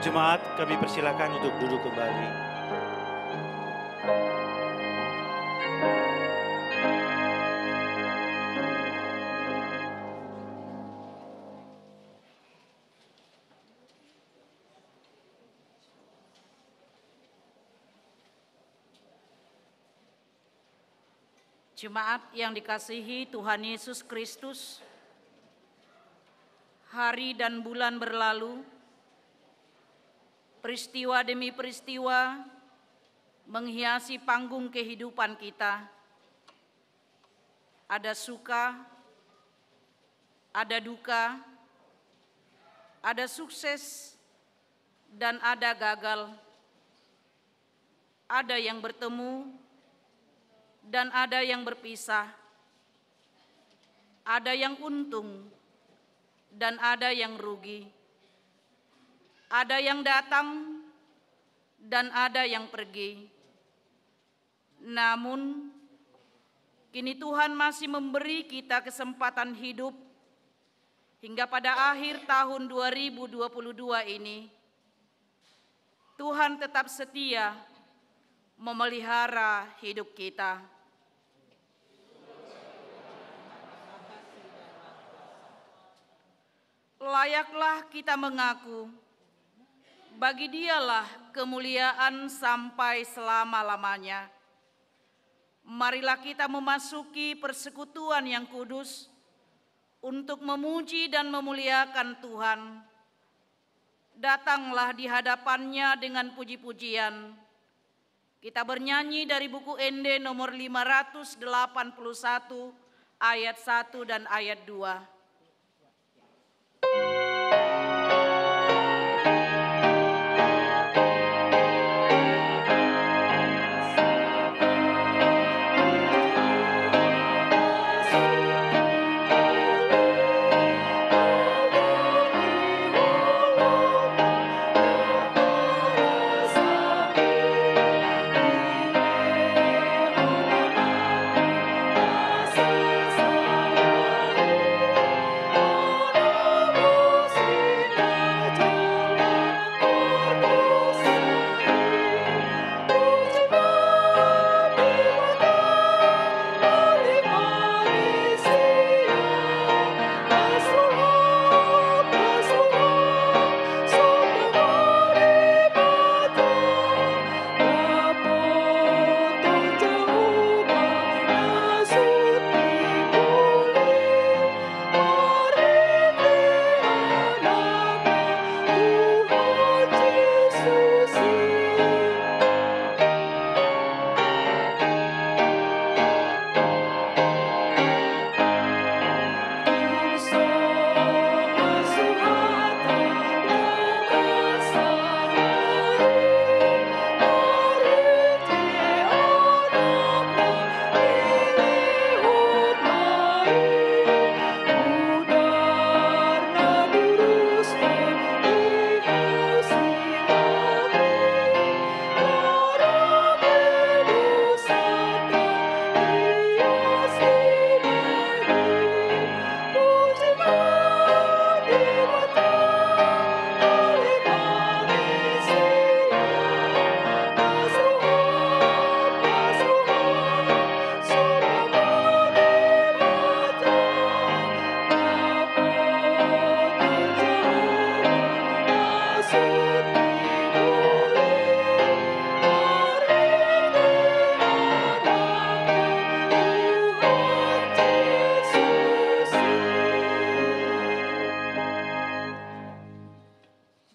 Jemaat, kami persilakan untuk duduk kembali. Jemaat yang dikasihi Tuhan Yesus Kristus, hari dan bulan berlalu, peristiwa demi peristiwa menghiasi panggung kehidupan kita. Ada suka, ada duka, ada sukses, dan ada gagal. Ada yang bertemu, dan ada yang berpisah. Ada yang untung dan ada yang rugi. Ada yang datang dan ada yang pergi. Namun, kini Tuhan masih memberi kita kesempatan hidup hingga pada akhir tahun 2022 ini. Tuhan tetap setia memelihara hidup kita. Layaklah kita mengaku, bagi Dialah kemuliaan sampai selama-lamanya. Marilah kita memasuki persekutuan yang kudus untuk memuji dan memuliakan Tuhan. Datanglah di hadapannya dengan puji-pujian. Kita bernyanyi dari buku Ende nomor 581 ayat 1 dan ayat 2.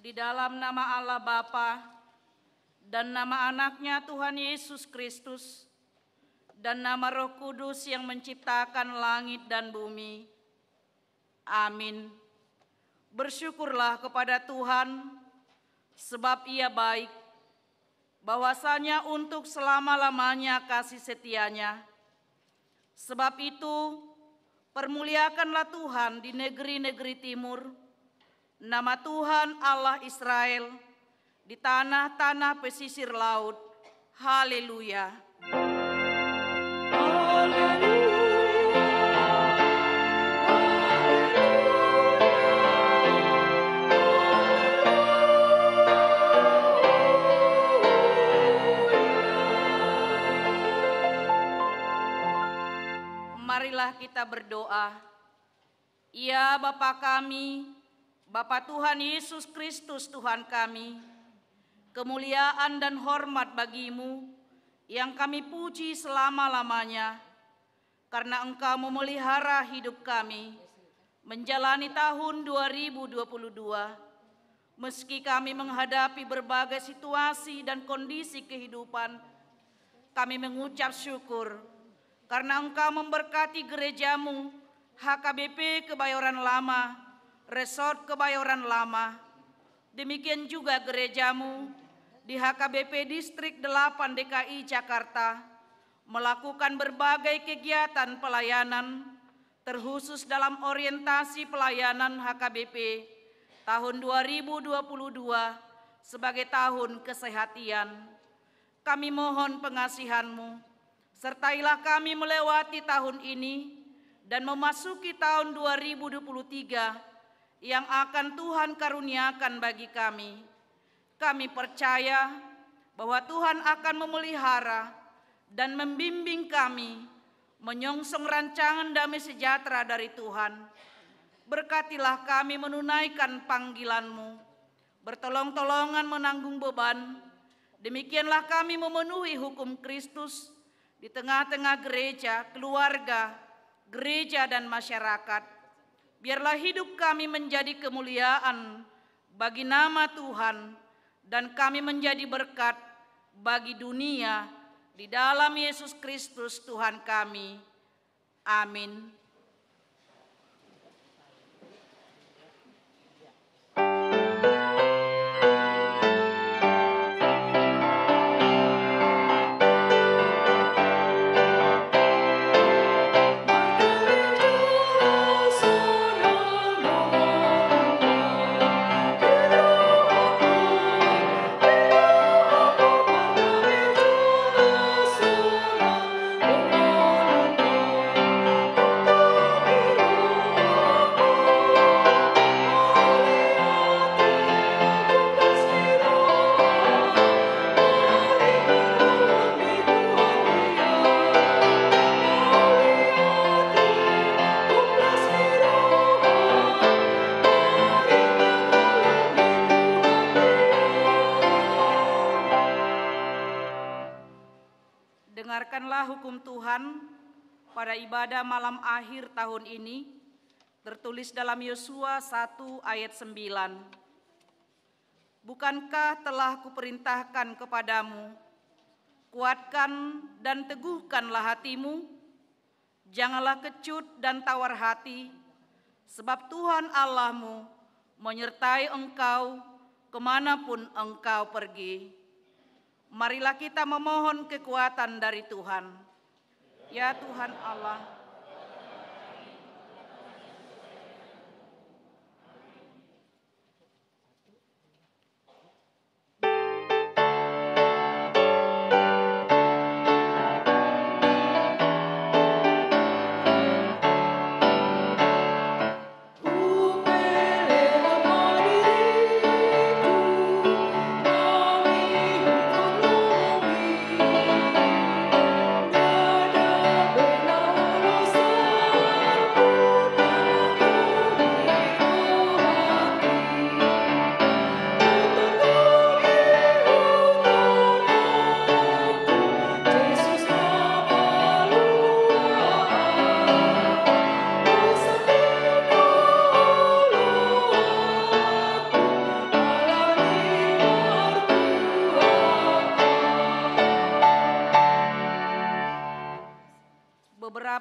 Di dalam nama Allah Bapa dan nama anaknya Tuhan Yesus Kristus dan nama Roh Kudus yang menciptakan langit dan bumi. Amin. Bersyukurlah kepada Tuhan sebab Ia baik, bahwasanya untuk selama-lamanya kasih setianya. Sebab itu, permuliakanlah Tuhan di negeri-negeri timur, nama Tuhan Allah Israel di tanah-tanah pesisir laut. Haleluya. Marilah kita berdoa. Ya Bapa kami, Bapa Tuhan Yesus Kristus Tuhan kami, kemuliaan dan hormat bagimu yang kami puji selama-lamanya, karena Engkau memelihara hidup kami menjalani tahun 2022. Meski kami menghadapi berbagai situasi dan kondisi kehidupan, kami mengucap syukur karena Engkau memberkati gerejamu, HKBP Kebayoran Lama, Resort Kebayoran Lama. Demikian juga gerejamu di HKBP Distrik 8 DKI Jakarta melakukan berbagai kegiatan pelayanan, terkhusus dalam orientasi pelayanan HKBP tahun 2022 sebagai tahun kesehatian. Kami mohon pengasihan-Mu, sertailah kami melewati tahun ini dan memasuki tahun 2023 yang akan Tuhan karuniakan bagi kami. Kami percaya bahwa Tuhan akan memelihara dan membimbing kami menyongsong rancangan damai sejahtera dari Tuhan. Berkatilah kami menunaikan panggilan-Mu, bertolong-tolongan menanggung beban. Demikianlah kami memenuhi hukum Kristus di tengah-tengah gereja, keluarga, gereja dan masyarakat. Biarlah hidup kami menjadi kemuliaan bagi nama Tuhan dan kami menjadi berkat bagi dunia di dalam Yesus Kristus Tuhan kami. Amin. Dengarkanlah hukum Tuhan pada ibadah malam akhir tahun ini, tertulis dalam Yosua 1 ayat 9. Bukankah telah kuperintahkan kepadamu, kuatkan dan teguhkanlah hatimu, janganlah kecut dan tawar hati, sebab Tuhan Allahmu menyertai engkau kemanapun engkau pergi. Marilah kita memohon kekuatan dari Tuhan. Ya Tuhan Allah,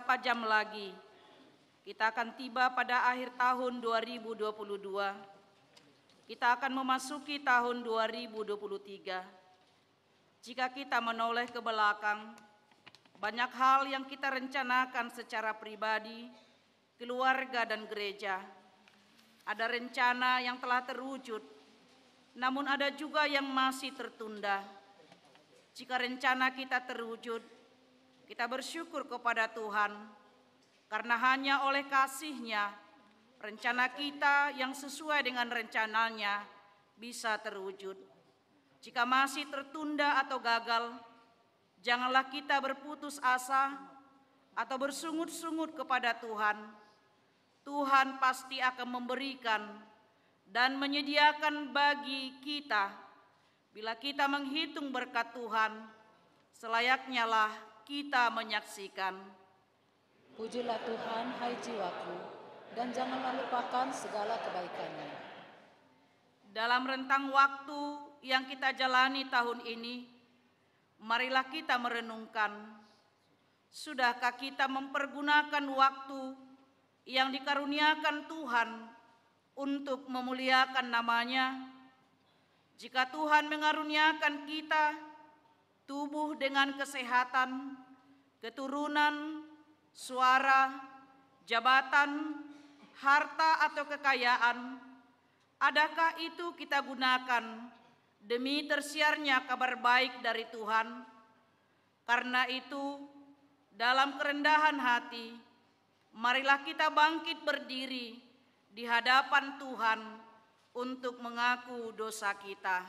beberapa jam lagi kita akan tiba pada akhir tahun 2022. Kita akan memasuki tahun 2023. Jika kita menoleh ke belakang, banyak hal yang kita rencanakan secara pribadi, keluarga dan gereja. Ada rencana yang telah terwujud, namun ada juga yang masih tertunda. Jika rencana kita terwujud, kita bersyukur kepada Tuhan, karena hanya oleh kasih-Nya, rencana kita yang sesuai dengan rencananya bisa terwujud. Jika masih tertunda atau gagal, janganlah kita berputus asa atau bersungut-sungut kepada Tuhan. Tuhan pasti akan memberikan dan menyediakan bagi kita bila kita menghitung berkat Tuhan, selayaknya lah kita menyaksikan. Pujilah Tuhan, hai jiwaku, dan janganlah lupakan segala kebaikan-Nya. Dalam rentang waktu yang kita jalani tahun ini, marilah kita merenungkan, sudahkah kita mempergunakan waktu yang dikaruniakan Tuhan untuk memuliakan nama-Nya? Jika Tuhan mengaruniakan kita tubuh dengan kesehatan, keturunan, suara, jabatan, harta atau kekayaan, adakah itu kita gunakan demi tersiarnya kabar baik dari Tuhan? Karena itu, dalam kerendahan hati, marilah kita bangkit berdiri di hadapan Tuhan untuk mengaku dosa kita.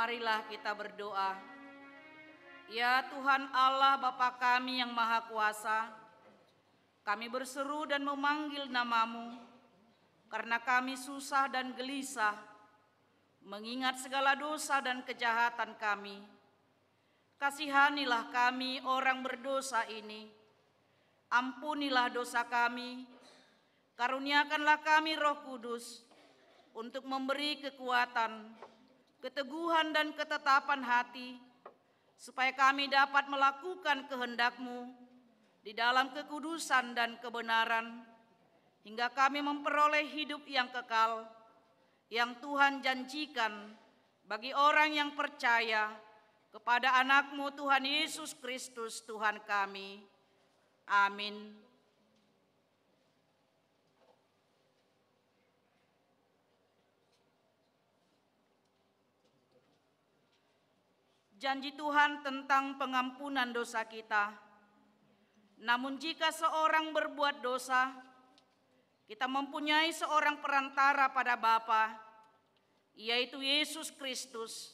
Marilah kita berdoa. Ya Tuhan Allah Bapa kami yang Maha Kuasa, kami berseru dan memanggil nama-Mu karena kami susah dan gelisah mengingat segala dosa dan kejahatan kami. Kasihanilah kami orang berdosa ini, ampunilah dosa kami, karuniakanlah kami Roh Kudus untuk memberi kekuatan, keteguhan dan ketetapan hati, supaya kami dapat melakukan kehendak-Mu di dalam kekudusan dan kebenaran, hingga kami memperoleh hidup yang kekal, yang Tuhan janjikan bagi orang yang percaya kepada anak-Mu Tuhan Yesus Kristus Tuhan kami. Amin. Janji Tuhan tentang pengampunan dosa kita. Namun jika seorang berbuat dosa, kita mempunyai seorang perantara pada Bapa, yaitu Yesus Kristus,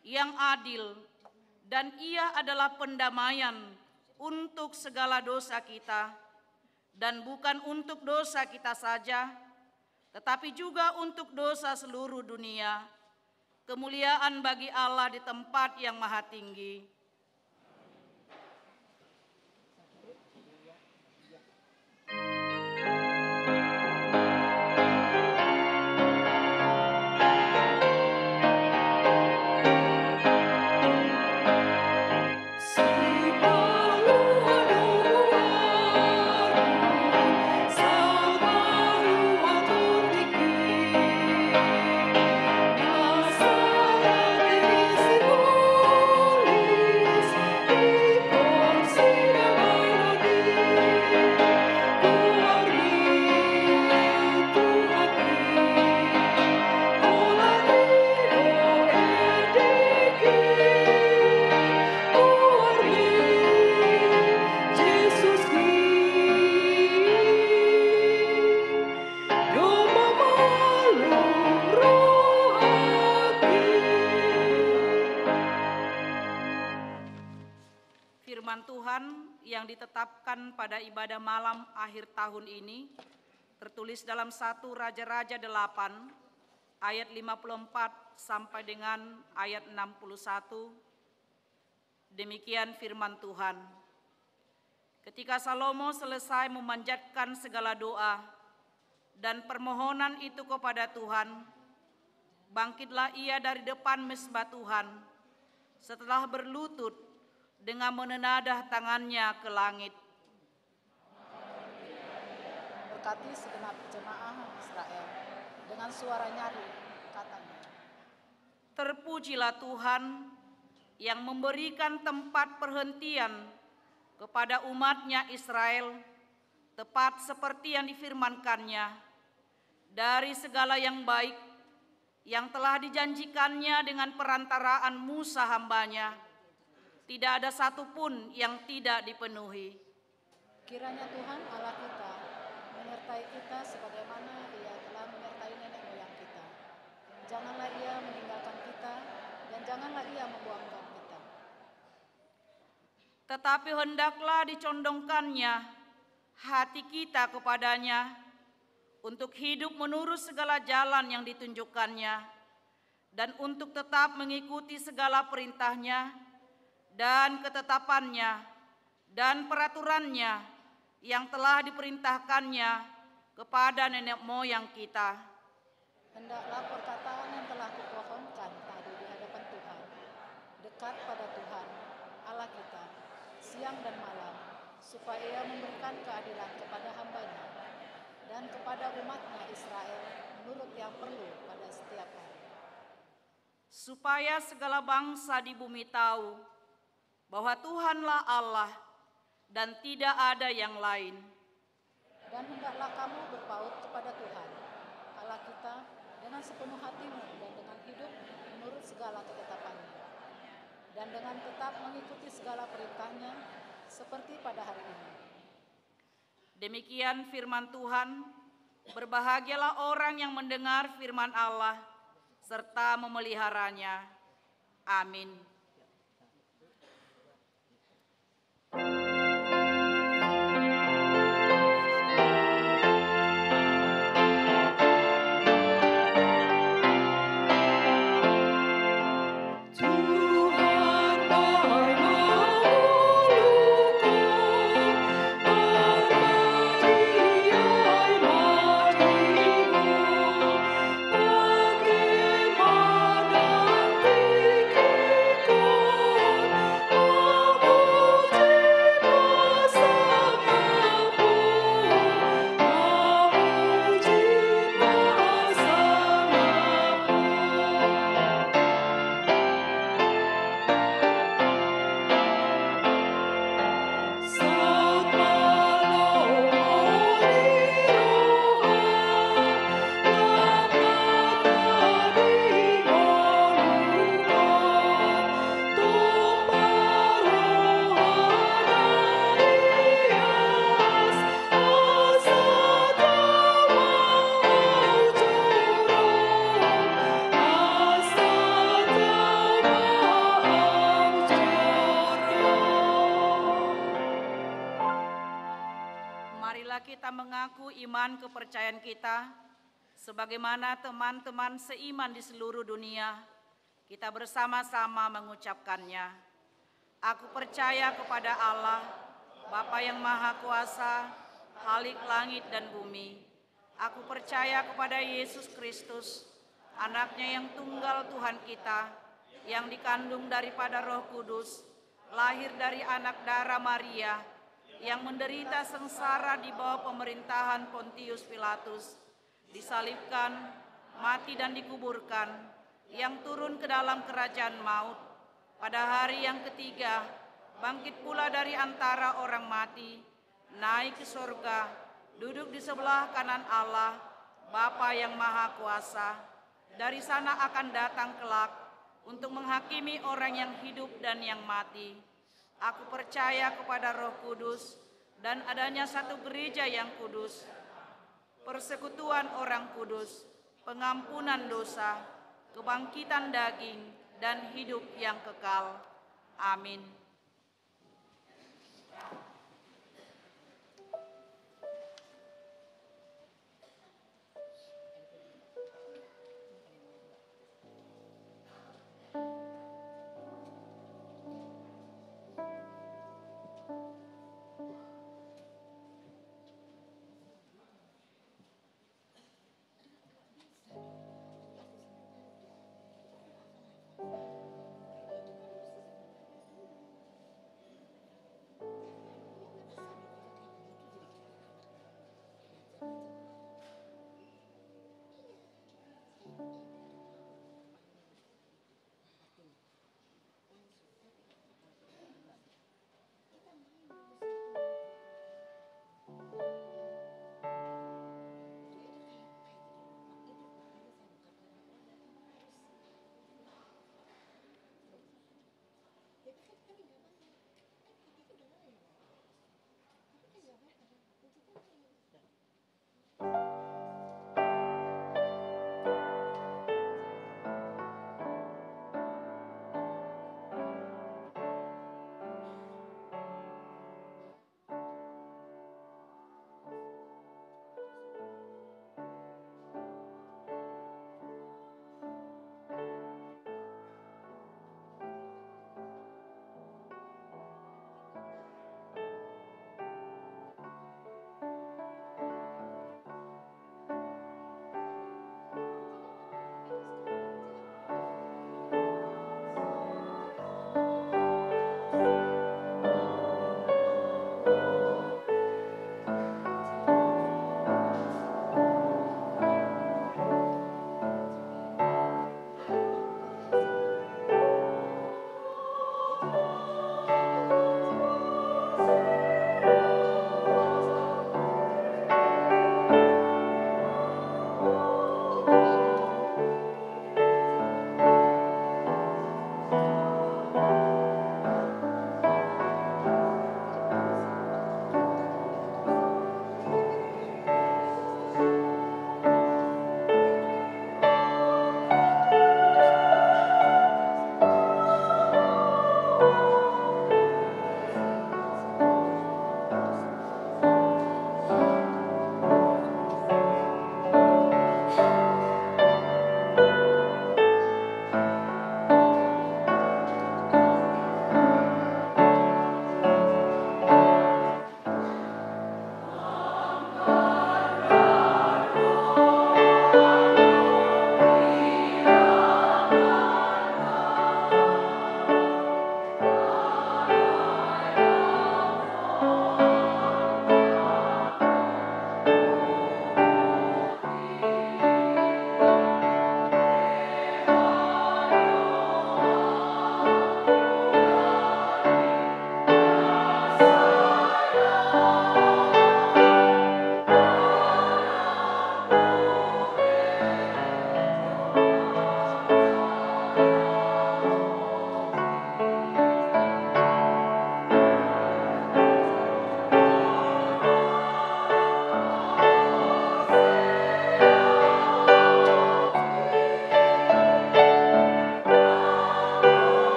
yang adil, dan Ia adalah pendamaian untuk segala dosa kita, dan bukan untuk dosa kita saja, tetapi juga untuk dosa seluruh dunia. Kemuliaan bagi Allah di tempat yang maha tinggi. Firman Tuhan yang ditetapkan pada ibadah malam akhir tahun ini tertulis dalam 1 Raja-Raja 8 ayat 54 sampai dengan ayat 61. Demikian firman Tuhan. Ketika Salomo selesai memanjatkan segala doa dan permohonan itu kepada Tuhan, bangkitlah ia dari depan mezbah Tuhan setelah berlutut dengan menenadah tangannya ke langit. Berkati segenap jemaah Israel dengan suara nyaring, katanya. Terpujilah Tuhan yang memberikan tempat perhentian kepada umat-Nya Israel, tepat seperti yang difirmankannya, dari segala yang baik yang telah dijanjikannya dengan perantaraan Musa hamba-Nya. Tidak ada satupun yang tidak dipenuhi. Kiranya Tuhan Allah kita menyertai kita sebagaimana Ia telah menyertai nenek moyang kita. Janganlah Ia meninggalkan kita, dan janganlah Ia membuangkan kita. Tetapi hendaklah dicondongkannya hati kita kepadanya untuk hidup menurut segala jalan yang ditunjukkannya dan untuk tetap mengikuti segala perintahnya dan ketetapannya dan peraturannya yang telah diperintahkannya kepada nenek moyang kita. Hendaklah perkataan yang telah kupohonkan tadi di hadapan Tuhan, dekat pada Tuhan, Allah kita, siang dan malam, supaya Ia memberikan keadilan kepada hamba-Nya dan kepada umat-Nya Israel menurut yang perlu pada setiap hari. Supaya segala bangsa di bumi tahu bahwa Tuhanlah Allah dan tidak ada yang lain. Dan hendaklah kamu berpaut kepada Tuhan, Allah kita, dengan sepenuh hatimu dan dengan hidup menurut segala ketetapan-Nya, dan dengan tetap mengikuti segala perintah-Nya seperti pada hari ini. Demikian firman Tuhan, berbahagialah orang yang mendengar firman Allah serta memeliharanya. Amin. Marilah kita mengaku iman kepercayaan kita, sebagaimana teman-teman seiman di seluruh dunia, kita bersama-sama mengucapkannya. Aku percaya kepada Allah, Bapa yang Maha Kuasa, Khalik langit dan bumi. Aku percaya kepada Yesus Kristus, Anaknya yang tunggal Tuhan kita, yang dikandung daripada Roh Kudus, lahir dari anak darah Maria, yang menderita sengsara di bawah pemerintahan Pontius Pilatus, disalibkan, mati dan dikuburkan, yang turun ke dalam kerajaan maut, pada hari yang ketiga, bangkit pula dari antara orang mati, naik ke surga, duduk di sebelah kanan Allah, Bapa yang Maha Kuasa. Dari sana akan datang kelak untuk menghakimi orang yang hidup dan yang mati. Aku percaya kepada Roh Kudus dan adanya satu gereja yang kudus, persekutuan orang kudus, pengampunan dosa, kebangkitan daging, dan hidup yang kekal. Amin.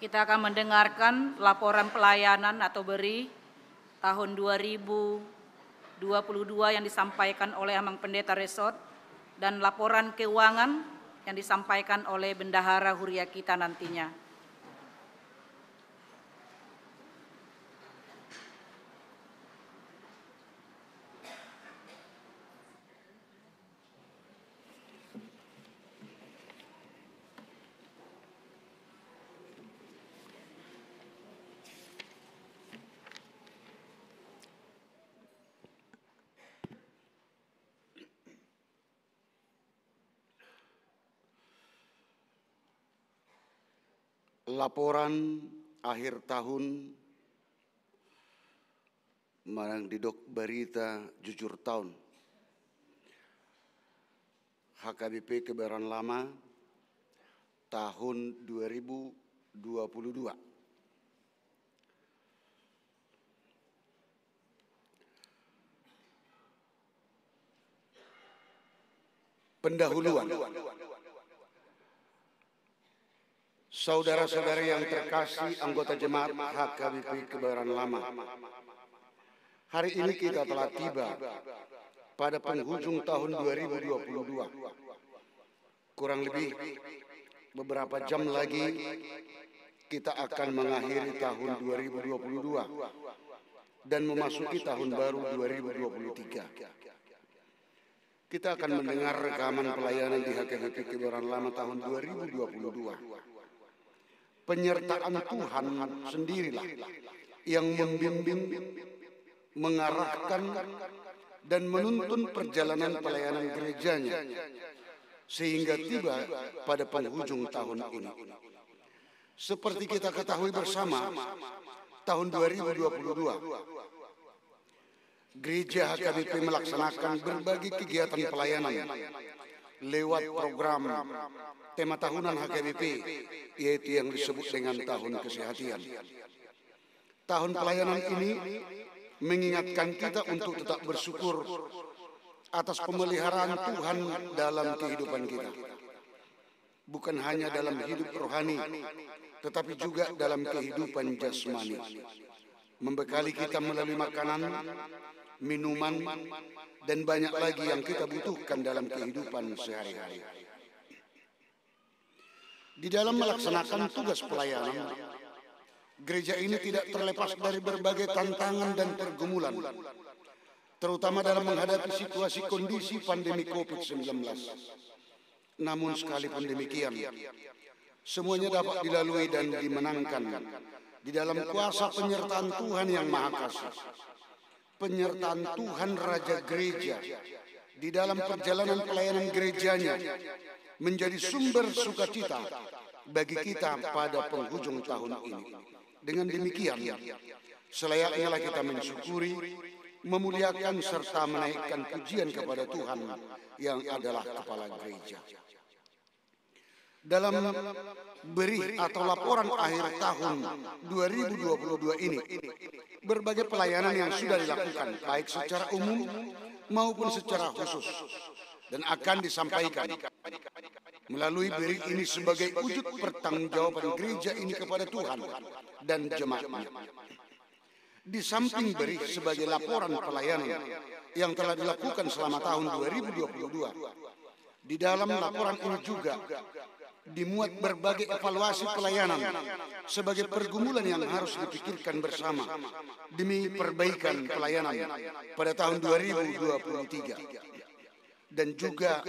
Kita akan mendengarkan laporan pelayanan atau BERI tahun 2022 yang disampaikan oleh Amang Pendeta Resort dan laporan keuangan yang disampaikan oleh Bendahara Huria kita nantinya. Laporan akhir tahun marang didok berita jujur tahun HKBP Kebayoran Lama tahun 2022. Pendahuluan. Saudara-saudara yang terkasih anggota jemaat HKBP Kebayoran Lama, hari ini kita telah tiba pada penghujung tahun 2022. Kurang lebih beberapa jam lagi kita akan mengakhiri tahun 2022 dan memasuki tahun baru 2023. Kita akan mendengar rekaman pelayanan di HKBP Kebayoran Lama tahun 2022. Penyertaan Tuhan sendirilah yang membimbing, mengarahkan, dan menuntun perjalanan pelayanan gerejanya sehingga tiba pada penghujung tahun ini. Seperti kita ketahui bersama, tahun 2022, Gereja HKBP melaksanakan berbagai kegiatan pelayanan lewat program tema tahunan HKBP, yaitu yang disebut dengan Tahun Kesehatan. Tahun pelayanan ini mengingatkan kita untuk tetap bersyukur atas pemeliharaan Tuhan dalam kehidupan kita. Bukan hanya dalam hidup rohani, tetapi juga dalam kehidupan jasmani. Membekali kita melalui makanan, minuman, dan banyak lagi yang kita butuhkan dalam kehidupan sehari-hari. Di dalam melaksanakan tugas pelayanan, gereja ini tidak terlepas dari berbagai tantangan dan pergumulan, terutama dalam menghadapi situasi kondisi pandemi COVID-19. Namun sekalipun demikian, semuanya dapat dilalui dan dimenangkan di dalam kuasa penyertaan Tuhan yang Maha Kasih. Penyertaan Tuhan Raja Gereja di dalam perjalanan pelayanan gerejanya menjadi sumber sukacita bagi kita pada penghujung tahun ini. Dengan demikian, selayaknya kita mensyukuri, memuliakan serta menaikkan pujian kepada Tuhan yang adalah kepala gereja. Dalam beri atau laporan akhir tahun 2022 ini, berbagai pelayanan yang sudah dilakukan baik secara umum maupun secara khusus dan akan disampaikan melalui beri ini sebagai wujud pertanggungjawaban gereja ini kepada Tuhan dan jemaatnya. Di samping beri sebagai laporan pelayanan yang telah dilakukan selama tahun 2022, di dalam laporan ini juga dimuat berbagai evaluasi pelayanan sebagai pergumulan yang harus dipikirkan bersama demi perbaikan pelayanan pada tahun 2023. Dan juga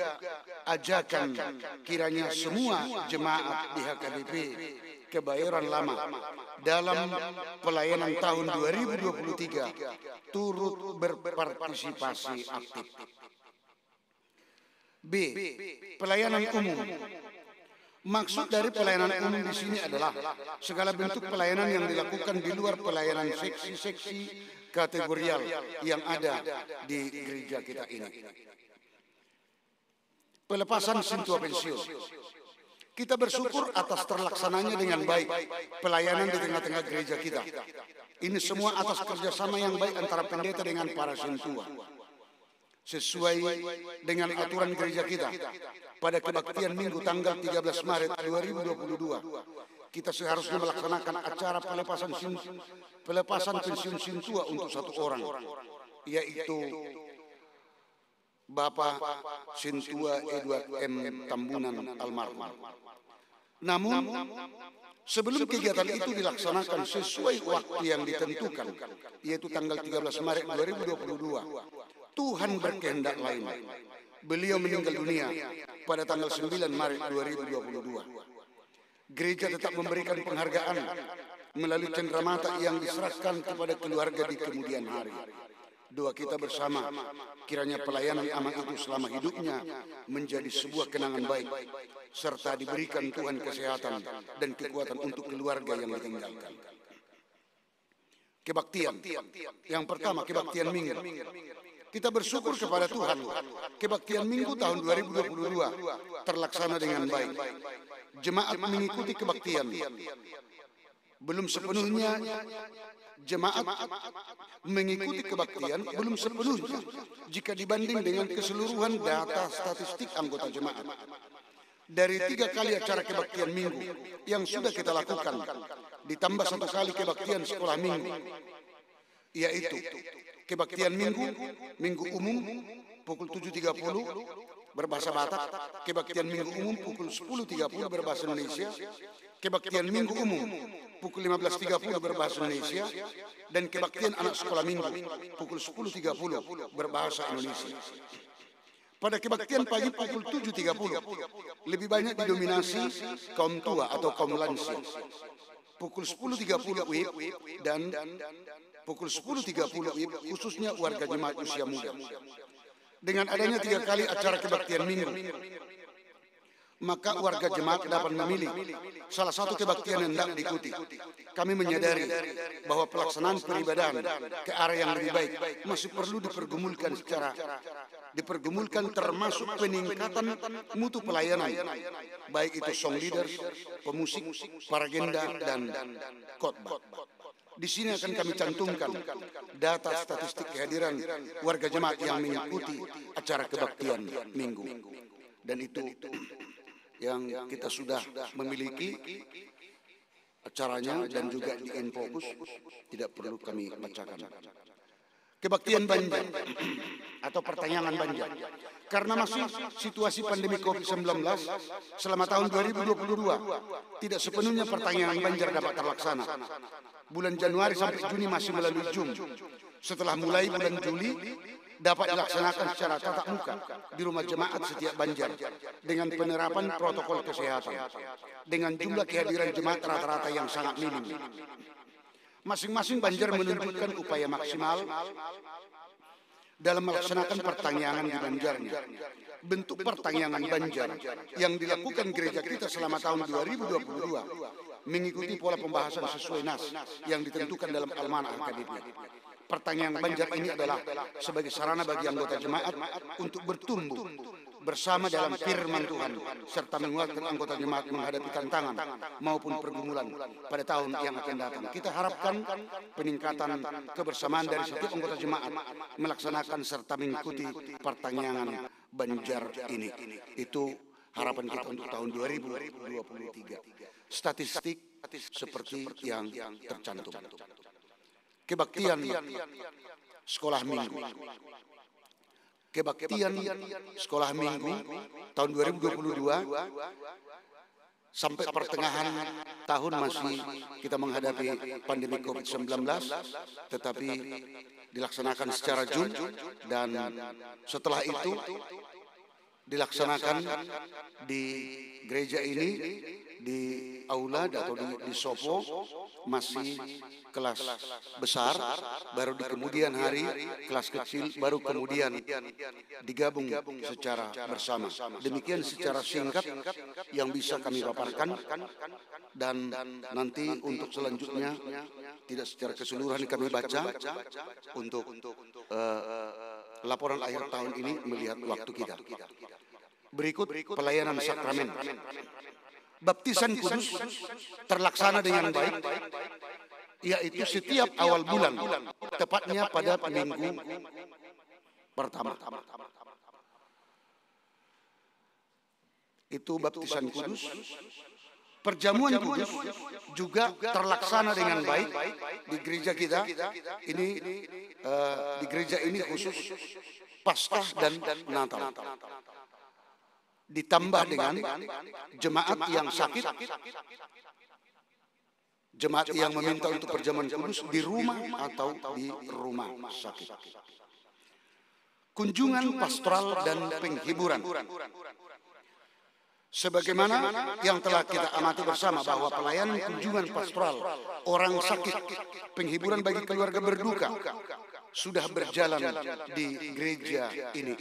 ajakan kiranya semua jemaat di HKBP Kebayoran Lama dalam pelayanan tahun 2023 turut berpartisipasi aktif. B. Pelayanan umum. Maksud dari pelayanan umum di sini adalah segala bentuk pelayanan yang dilakukan di luar pelayanan seksi-seksi kategorial yang ada di gereja kita ini. Pelepasan sentuhan pensiun. Kita bersyukur atas terlaksananya dengan baik pelayanan di tengah-tengah gereja kita. Ini semua atas kerjasama yang baik antara pendeta dengan para sentua. Sesuai dengan aturan gereja kita, pada kebaktian Minggu tanggal 13 Maret 2022, kita seharusnya melaksanakan acara pelepasan pensiun Sintua untuk satu orang, yaitu Bapak Sintua Edward M. Tambunan almarhum. Namun, sebelum kegiatan itu dilaksanakan sesuai waktu yang ditentukan, yaitu tanggal 13 Maret 2022, Tuhan berkehendak lain. Beliau meninggal dunia pada tanggal 9 Maret 2022. Gereja tetap memberikan penghargaan melalui cenderamata yang diserahkan kepada keluarga di kemudian hari. Doa kita bersama, kiranya pelayanan amat itu selama hidupnya menjadi sebuah kenangan baik, serta diberikan Tuhan kesehatan dan kekuatan untuk keluarga yang ditinggalkan. Kebaktian. Yang pertama, kebaktian minggu. Kita bersyukur kepada Tuhan, kebaktian minggu tahun 2022 terlaksana dengan baik. Jemaat mengikuti kebaktian. Belum sepenuhnya jemaat mengikuti kebaktian jika dibanding dengan keseluruhan data statistik anggota jemaat. Dari 3 kali acara kebaktian minggu yang sudah kita lakukan, ditambah 1 kali kebaktian sekolah minggu, yaitu kebaktian minggu umum pukul 7.30 berbahasa Batak, kebaktian minggu umum pukul 10.30 berbahasa Indonesia, kebaktian minggu umum pukul 15.30 berbahasa Indonesia, dan kebaktian anak sekolah minggu pukul 10.30 berbahasa Indonesia. Pada kebaktian pagi pukul 7.30 lebih banyak didominasi kaum tua atau kaum lansia. Pukul 10.30 WIB dan pukul 10.30 WIB khususnya warga jemaat usia muda. Dengan adanya 3 kali acara kebaktian minggu, maka warga jemaat dapat memilih salah satu kebaktian yang hendak diikuti. Kami menyadari bahwa pelaksanaan peribadahan ke arah yang lebih baik masih perlu dipergumulkan termasuk peningkatan mutu pelayanan, baik itu song leaders, pemusik, paragenda, dan khotbah. Di sini akan kami cantumkan data statistik kehadiran warga jemaat yang mengikuti acara kebaktian minggu. Dan itu yang kita sudah memiliki acaranya dan juga di Infocus, tidak perlu kami bacakan. Kebaktian Banjar atau pertanyaan Banjar. Karena masih situasi pandemi COVID-19 selama tahun 2022, tidak sepenuhnya pertanyaan Banjar dapat terlaksana. Bulan Januari sampai Juni masih melalui Zoom. Setelah mulai bulan Juli, dapat dilaksanakan secara tatap muka di rumah jemaat setiap Banjar dengan penerapan protokol kesehatan, dengan jumlah kehadiran jemaat rata-rata yang sangat minim. Masing-masing Banjar menunjukkan upaya maksimal dalam melaksanakan pertanyaan di Banjarnya. Bentuk pertanyaan Banjar yang dilakukan gereja kita selama tahun 2022 mengikuti pola pembahasan sesuai nas yang ditentukan dalam Almanah Akademik. Pertanyaan Banjar ini adalah sebagai sarana bagi anggota jemaat untuk bertumbuh bersama dalam firman Tuhan, serta menguatkan anggota jemaat menghadapi tantangan maupun pergumulan pada tahun yang akan datang. Kita harapkan peningkatan kebersamaan dari setiap anggota jemaat melaksanakan serta mengikuti pertanyaan Banjar ini. Itu harapan kita untuk tahun 2023. Statistik seperti yang tercantum. Kebaktian sekolah minggu. Kebaktian sekolah minggu tahun 2022 sampai pertengahan tahun masih kita menghadapi pandemi COVID-19, tetapi dilaksanakan secara Zoom, dan setelah itu dilaksanakan di gereja ini di aula atau di Sopo, masih kelas besar, baru di kemudian hari kelas kecil, baru kemudian digabung secara bersama. Demikian secara singkat yang bisa kami paparkan, dan nanti untuk selanjutnya tidak secara keseluruhan kami baca untuk laporan akhir tahun ini melihat waktu kita. Berikut pelayanan sakramen. Baptisan kudus terlaksana dengan baik, yaitu setiap awal bulan, tepatnya pada minggu pertama. Itu baptisan kudus Perjamuan kudus juga terlaksana dengan baik di gereja kita. Ini di gereja ini khusus Paskah dan Natal. Ditambah dengan jemaat yang sakit, jemaat yang meminta untuk perjamuan kudus di rumah atau di rumah sakit. Kunjungan pastoral dan penghiburan. Sebagaimana yang telah kita amati bersama bahwa pelayanan kunjungan pastoral, orang sakit, penghiburan bagi keluarga berduka sudah berjalan di gereja ini.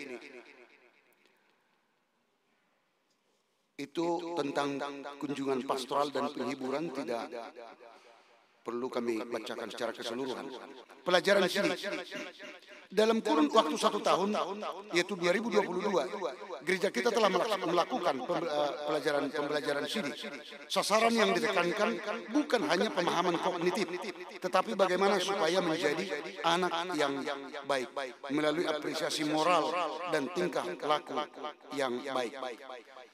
Itu tentang kunjungan pastoral dan penghiburan, tidak perlu kami bacakan secara keseluruhan. Pelajaran sini. Dalam kurun waktu 1 tahun, yaitu 2022, gereja kita telah melakukan pembelajaran sini. Sasaran yang ditekankan bukan hanya pemahaman kognitif, tetapi bagaimana supaya menjadi anak yang baik, melalui apresiasi moral dan tingkah laku yang baik.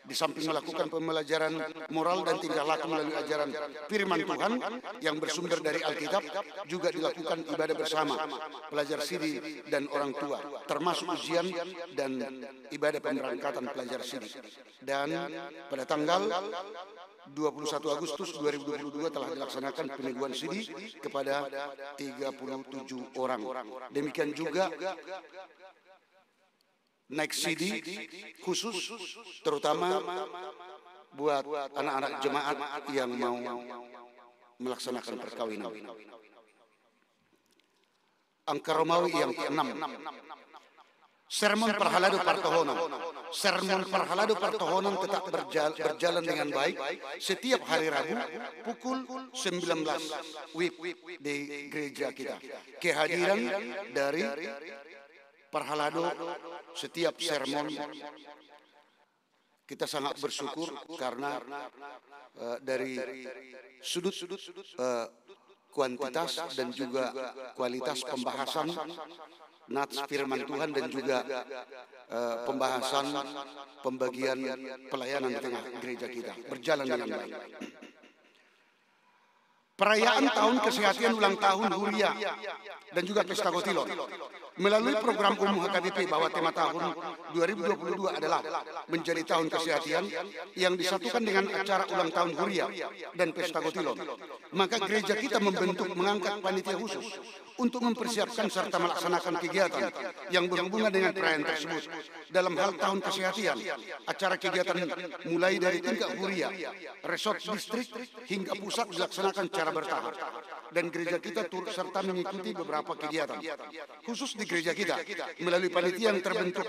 Di samping melakukan pembelajaran moral dan tingkah laku melalui ajaran firman Tuhan yang bersumber dari Alkitab, juga dilakukan ibadah bersama pelajar siri dan orang tua, termasuk ujian dan ibadah pemberangkatan pelajar siri. Dan pada tanggal 21 Agustus 2022 telah dilaksanakan peneguhan siri kepada 37 orang. Demikian juga naik CD khusus terutama buat anak-anak jemaat yang mau melaksanakan perkawinan. Angka Romawi yang ke-6. Sermon Parhalado Partohonan. Sermon Parhalado Partohonan tetap berjalan dengan baik setiap hari Rabu pukul 19 WIB di gereja kita. Kehadiran dari Parhalado setiap sermon, kita sangat bersyukur karena dari sudut kuantitas dan juga kualitas pembahasan nats firman Tuhan dan juga pembahasan pembagian pelayanan di tengah gereja kita berjalan dengan baik. Perayaan tahun kesehatan ulang tahun Huria dan juga Pesta Kotilon. Melalui program umum HKBP bahwa tema tahun 2022 adalah menjadi tahun kesehatan yang disatukan dengan acara ulang tahun Huria dan Pesta Kotilon. Maka gereja kita mengangkat panitia khusus untuk mempersiapkan serta melaksanakan kegiatan yang berhubungan dengan perayaan tersebut. Dalam hal tahun kesehatan, acara kegiatan mulai dari tingkat Huria, resort distrik hingga pusat dilaksanakan secara bertahap. Dan gereja kita turut serta mengikuti beberapa kegiatan. Khusus di gereja kita, melalui panitia yang terbentuk,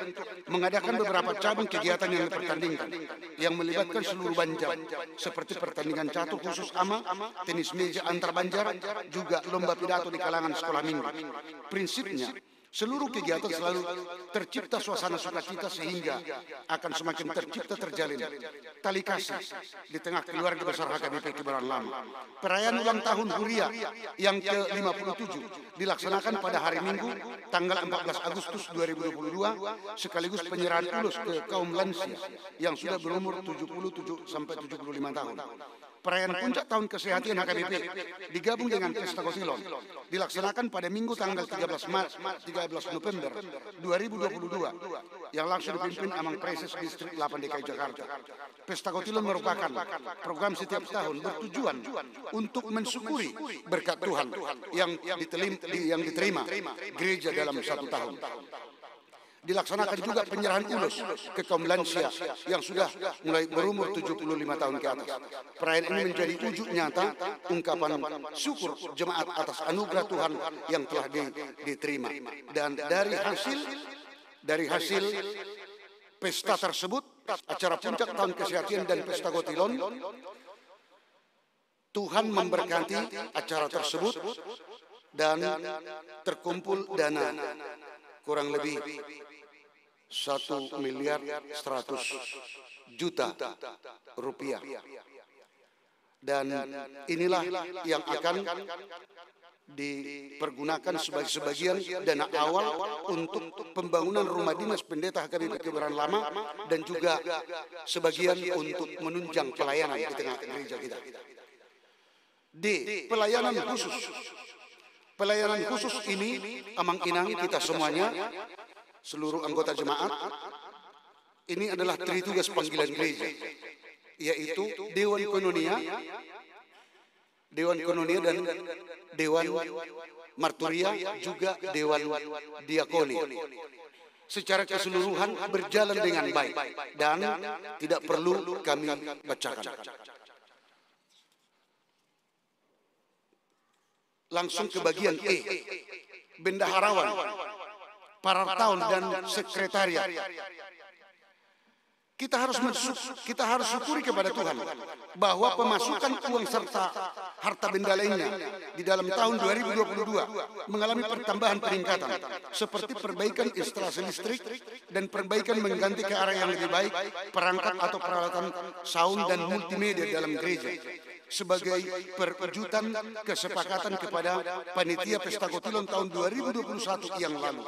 mengadakan beberapa cabang kegiatan yang dipertandingkan, yang melibatkan seluruh Banjar, seperti pertandingan catur khusus ama, tenis meja antar Banjar, juga lomba pidato di kalangan sekolah minggu. Prinsipnya, seluruh kegiatan selalu tercipta suasana sukacita sehingga akan semakin terjalin tali kasih di tengah keluarga besar HKBP Kebayoran Lama. Perayaan ulang tahun Huria yang ke-57 dilaksanakan pada hari Minggu tanggal 14 Agustus 2022 sekaligus penyerahan ulus ke kaum lansia yang sudah berumur 77 sampai 75 tahun. Perayaan puncak tahun kesehatan HKBP digabung dengan Pesta Kotilon dilaksanakan pada Minggu tanggal 13 November 2022 yang langsung dipimpin Amang Preses Distrik 8 DKI Jakarta. Pesta Kotilon merupakan program setiap tahun bertujuan untuk mensyukuri berkat Tuhan yang diterima gereja dalam satu tahun. Dilaksanakan juga penyerahan ulus ke kaum lansia yang sudah mulai berumur 75 tahun ke atas. Perayaan ini menjadi wujud nyata ungkapan syukur jemaat atas anugerah Tuhan yang telah diterima. Dan dari hasil pesta tersebut, acara puncak tahun kesehatan dan Pesta Kotilon, Tuhan memberkati acara tersebut dan terkumpul dana kurang lebih 1 miliar 100 juta rupiah. Dan inilah yang akan dipergunakan sebagai sebagian dana awal untuk pembangunan rumah dinas pendeta HKBP Kebayoran Lama dan juga sebagian untuk menunjang pelayanan di tengah gereja kita. D. Pelayanan khusus. Pelayanan khusus ini amang-inang kita semuanya, seluruh anggota jemaat, ini adalah tritugas panggilan gereja, yaitu Dewan Koinonia, dan Dewan Marturia, juga Dewan Diakoni. Secara keseluruhan berjalan dengan baik dan tidak perlu kami bacakan. Langsung ke bagian E, bendaharawan, parartaun dan sekretariat. Kita harus syukuri kepada Tuhan bahwa pemasukan uang serta harta benda lainnya di dalam tahun 2022 mengalami pertambahan peningkatan seperti perbaikan instalasi listrik dan perbaikan mengganti ke arah yang lebih baik perangkat atau peralatan sound dan multimedia dalam gereja sebagai perwujudan kesepakatan kepada panitia Pesta Kotilon tahun 2021 yang lalu.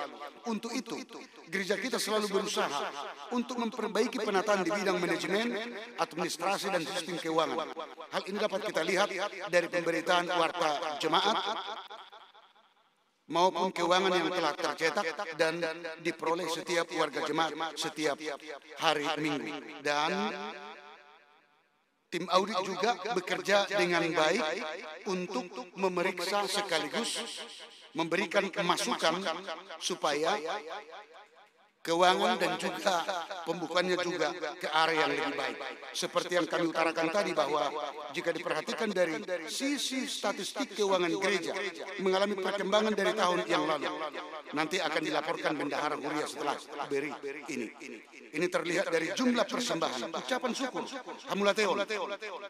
Untuk itu, gereja kita selalu berusaha untuk memperbaiki penataan di bidang manajemen, administrasi, dan sistem keuangan. Hal ini dapat kita lihat dari pemberitaan warta jemaat maupun keuangan yang telah tercetak dan diperoleh setiap warga jemaat setiap hari Minggu. Dan tim audit juga bekerja dengan baik untuk memeriksa sekaligus memberikan masukan supaya keuangan dan juga pembukaannya juga ke arah yang lebih baik. Seperti yang kami utarakan tadi bahwa jika diperhatikan dari sisi statistik keuangan gereja mengalami perkembangan dari tahun yang lalu. Nanti akan dilaporkan Bendahara Huria setelah beri ini. Ini terlihat dari jumlah persembahan, ucapan syukur, hamulateon,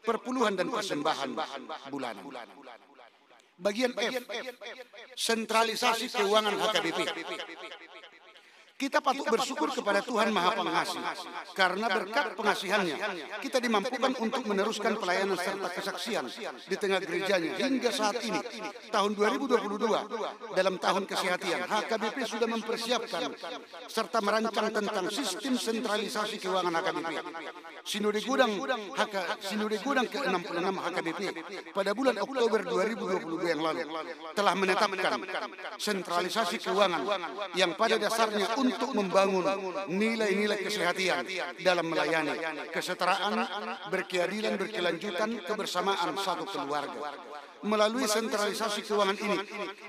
perpuluhan dan persembahan bulanan. Bagian F, sentralisasi keuangan HKBP. Kita patut bersyukur kepada Tuhan Maha Pengasih, karena berkat pengasihannya kita dimampukan untuk meneruskan pelayanan serta kesaksian di tengah gerejanya hingga saat ini. Tahun 2022 dalam tahun kesehatan, HKBP sudah mempersiapkan serta merancang tentang sistem sentralisasi keuangan HKBP. Sinode Gudang ke-66 HKBP pada bulan Oktober 2022 yang lalu telah menetapkan sentralisasi keuangan yang pada dasarnya untuk membangun nilai-nilai kesehatan dalam melayani, kesetaraan, berkeadilan, berkelanjutan, kebersamaan satu keluarga. Melalui sentralisasi keuangan ini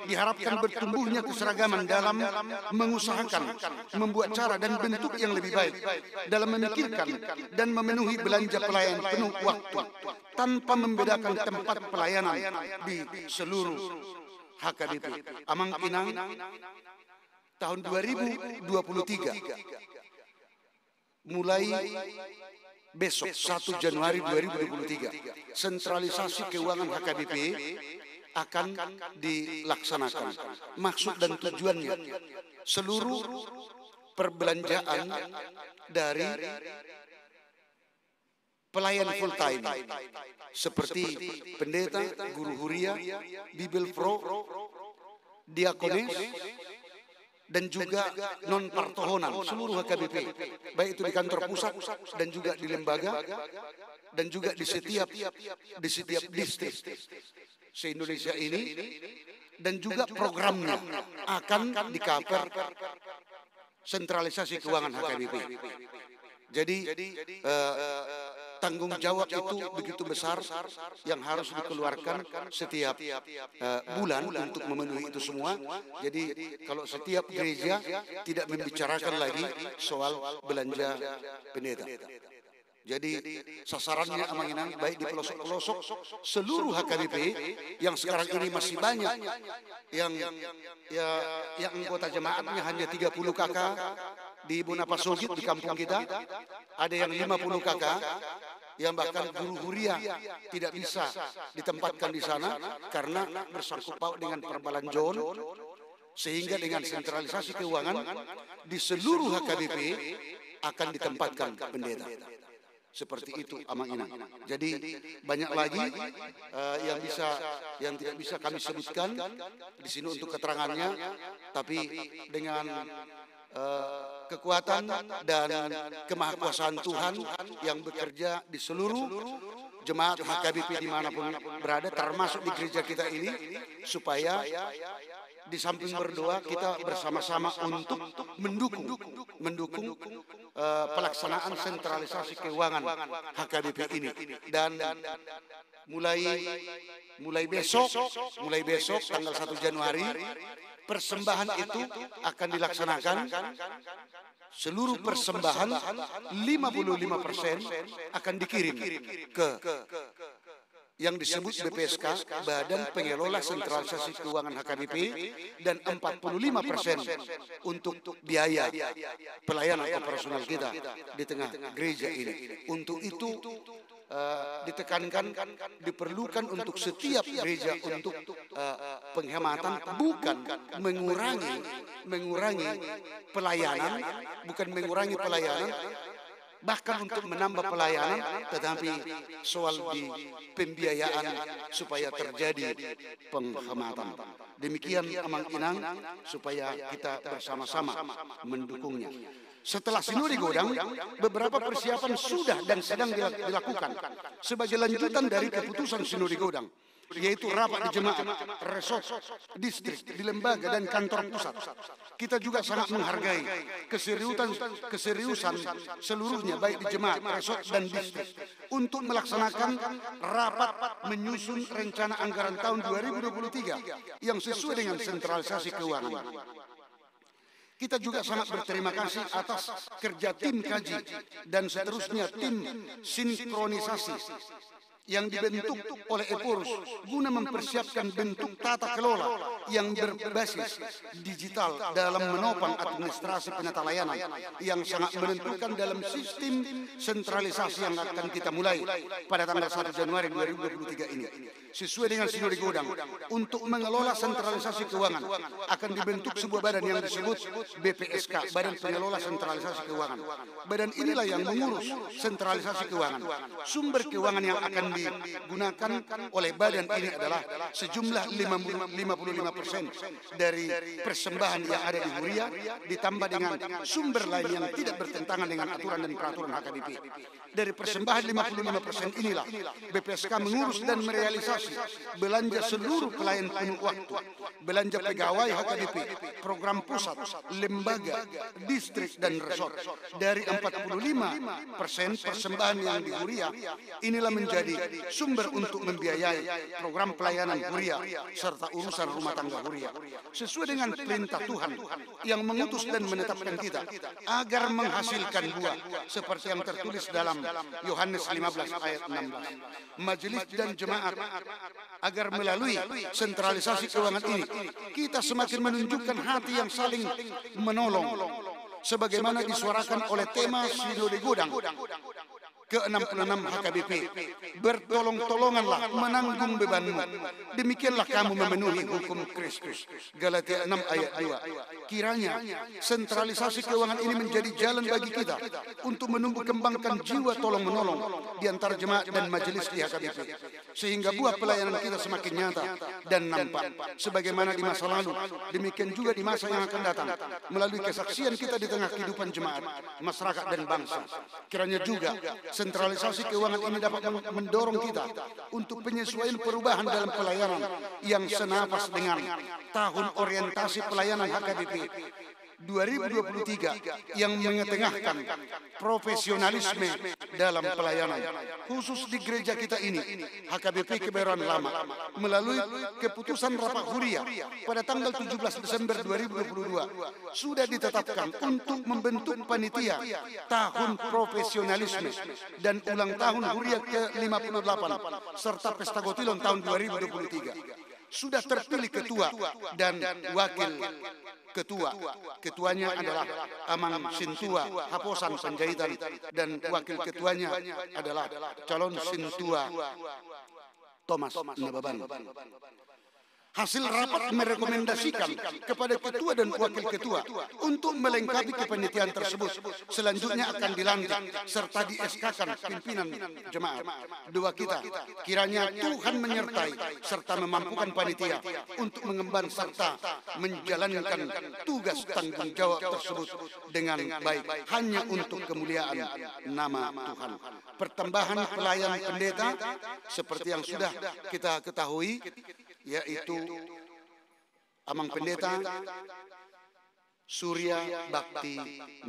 diharapkan bertumbuhnya keseragaman dalam mengusahakan, membuat cara dan bentuk yang lebih baik dalam memikirkan dan memenuhi belanja pelayan penuh waktu tanpa membedakan tempat pelayanan di seluruh HKBP. Amang Pinang tahun 2023 mulai besok 1 Januari 2023 sentralisasi keuangan HKBP akan dilaksanakan. Maksud dan tujuannya seluruh perbelanjaan dari pelayan full time seperti pendeta, guru huria, Bible Pro, diakonis, dan juga non partohonan seluruh HKBP, baik itu di kantor pusat dan juga di lembaga dan juga di setiap distrik se-Indonesia ini, dan juga programnya akan di-cover sentralisasi keuangan HKBP. Jadi tanggung jawab itu begitu besar yang harus dikeluarkan setiap bulan untuk memenuhi itu semua. Jadi kalau setiap gereja tidak membicarakan lagi soal belanja pendeta. Jadi sasarannya Amanginang baik di pelosok-pelosok seluruh HKBP yang sekarang ini masih banyak yang anggota jemaatnya hanya 30 KK di Bonapasogit di kampung kita, ada yang 50 KK yang bahkan guru huria tidak bisa ditempatkan di sana karena bersangkut paut dengan perbelanjaan, sehingga dengan sentralisasi keuangan di seluruh HKBP akan ditempatkan pendeta. Seperti itu Amang Inang. Jadi banyak lagi yang tidak bisa kami sebutkan di sini untuk keterangannya, tapi dengan kekuatan dan kemahakuasaan Tuhan yang bekerja di seluruh jemaat HKBP dimanapun berada, termasuk di gereja kita ini, supaya di samping berdoa kita bersama-sama untuk mendukung pelaksanaan sentralisasi keuangan HKBP ini. Dan mulai besok tanggal 1 Januari persembahan itu akan dilaksanakan. Seluruh persembahan 55% akan dikirim ke yang disebut BPSK, Badan Pengelola Sentralisasi Keuangan HKBP, dan 45% untuk biaya pelayanan operasional kita di tengah gereja ini. Untuk itu ditekankan diperlukan untuk setiap gereja untuk penghematan, bukan mengurangi pelayanan, bahkan untuk menambah pelayanan, tetapi soal di pembiayaan supaya terjadi penghematan. Demikian Amang Inang, supaya kita bersama-sama mendukungnya. Setelah Sinode Godang, beberapa persiapan sudah dan sedang dilakukan sebagai lanjutan dari keputusan Sinode Godang, yaitu rapat di jemaat, resort, distrik, di lembaga dan kantor pusat. Kita juga sangat menghargai keseriusan seluruhnya, baik di jemaat, resort, dan distrik, untuk melaksanakan rapat menyusun rencana anggaran tahun 2023 yang sesuai dengan sentralisasi keuangan. Kita juga sangat berterima kasih atas kerja tim kaji dan seterusnya tim sinkronisasi yang dibentuk oleh Eporus guna mempersiapkan bentuk tata kelola yang berbasis digital dalam menopang administrasi penata layanan yang sangat menentukan dalam sistem sentralisasi yang akan kita mulai pada tanggal 1 Januari 2023 ini. Sesuai dengan Sinode Godang, untuk mengelola sentralisasi keuangan akan dibentuk sebuah badan yang disebut BPSK, Badan Pengelola Sentralisasi Keuangan. Badan inilah yang mengurus sentralisasi keuangan. Sumber keuangan yang akan digunakan oleh badan ini adalah sejumlah 55% dari persembahan yang ada di Huria, ditambah dengan sumber lain yang tidak bertentangan dengan aturan dan peraturan HKBP. Dari persembahan 55% inilah BPSK mengurus dan merealisasi belanja seluruh pelayan penuh waktu, belanja pegawai HKBP, program pusat, lembaga, distrik, dan resort. Dari 45% persembahan yang di Huria, inilah menjadi sumber untuk membiayai program pelayanan Huria serta urusan rumah tangga Huria. Sesuai dengan perintah Tuhan yang mengutus dan menetapkan kita agar menghasilkan buah seperti yang tertulis dalam Yohanes 15 ayat 16. Majelis dan jemaat agar melalui sentralisasi keuangan ini kita semakin menunjukkan hati yang saling menolong sebagaimana disuarakan oleh tema Sinode Godang ke-66 HKBP. Bertolong-tolonganlah menanggung bebanmu, demikianlah kamu memenuhi hukum Kristus. Galatia 6 ayat 2. Kiranya sentralisasi keuangan ini menjadi jalan bagi kita untuk menumbuh kembangkan jiwa tolong-menolong di antara jemaat dan majelis di HKBP, sehingga buah pelayanan kita semakin nyata dan nampak sebagaimana di masa lalu, demikian juga di masa yang akan datang melalui kesaksian kita di tengah kehidupan jemaat, masyarakat, dan bangsa. Kiranya juga sentralisasi keuangan ini dapat mendorong kita untuk penyesuaian perubahan dalam pelayanan yang senapas dengan tahun orientasi pelayanan HKBP 2023 yang mengetengahkan profesionalisme dalam pelayanan, khusus di gereja kita ini, HKBP Kebayoran Lama, melalui keputusan rapat Huria pada tanggal 17 Desember 2022 sudah ditetapkan untuk membentuk panitia tahun profesionalisme dan ulang tahun Huria ke-58 serta pesta Gotilon tahun 2023. Sudah terpilih ketua dan wakil ketua. Ketuanya adalah Amang Sintua Haposan Panjaitan dan wakil ketuanya adalah calon Sintua Thomas Nababan. Hasil rapat merekomendasikan kepada ketua dan wakil ketua untuk melengkapi kepanitiaan tersebut. Selanjutnya akan dilantik serta di-SK-kan pimpinan jemaat. Doa kita, kiranya Tuhan menyertai serta memampukan panitia untuk mengemban serta menjalankan tugas tanggung jawab tersebut dengan baik, hanya untuk kemuliaan nama Tuhan. Pertambahan pelayan pendeta seperti yang sudah kita ketahui, yaitu Amang Pendeta Surya Bakti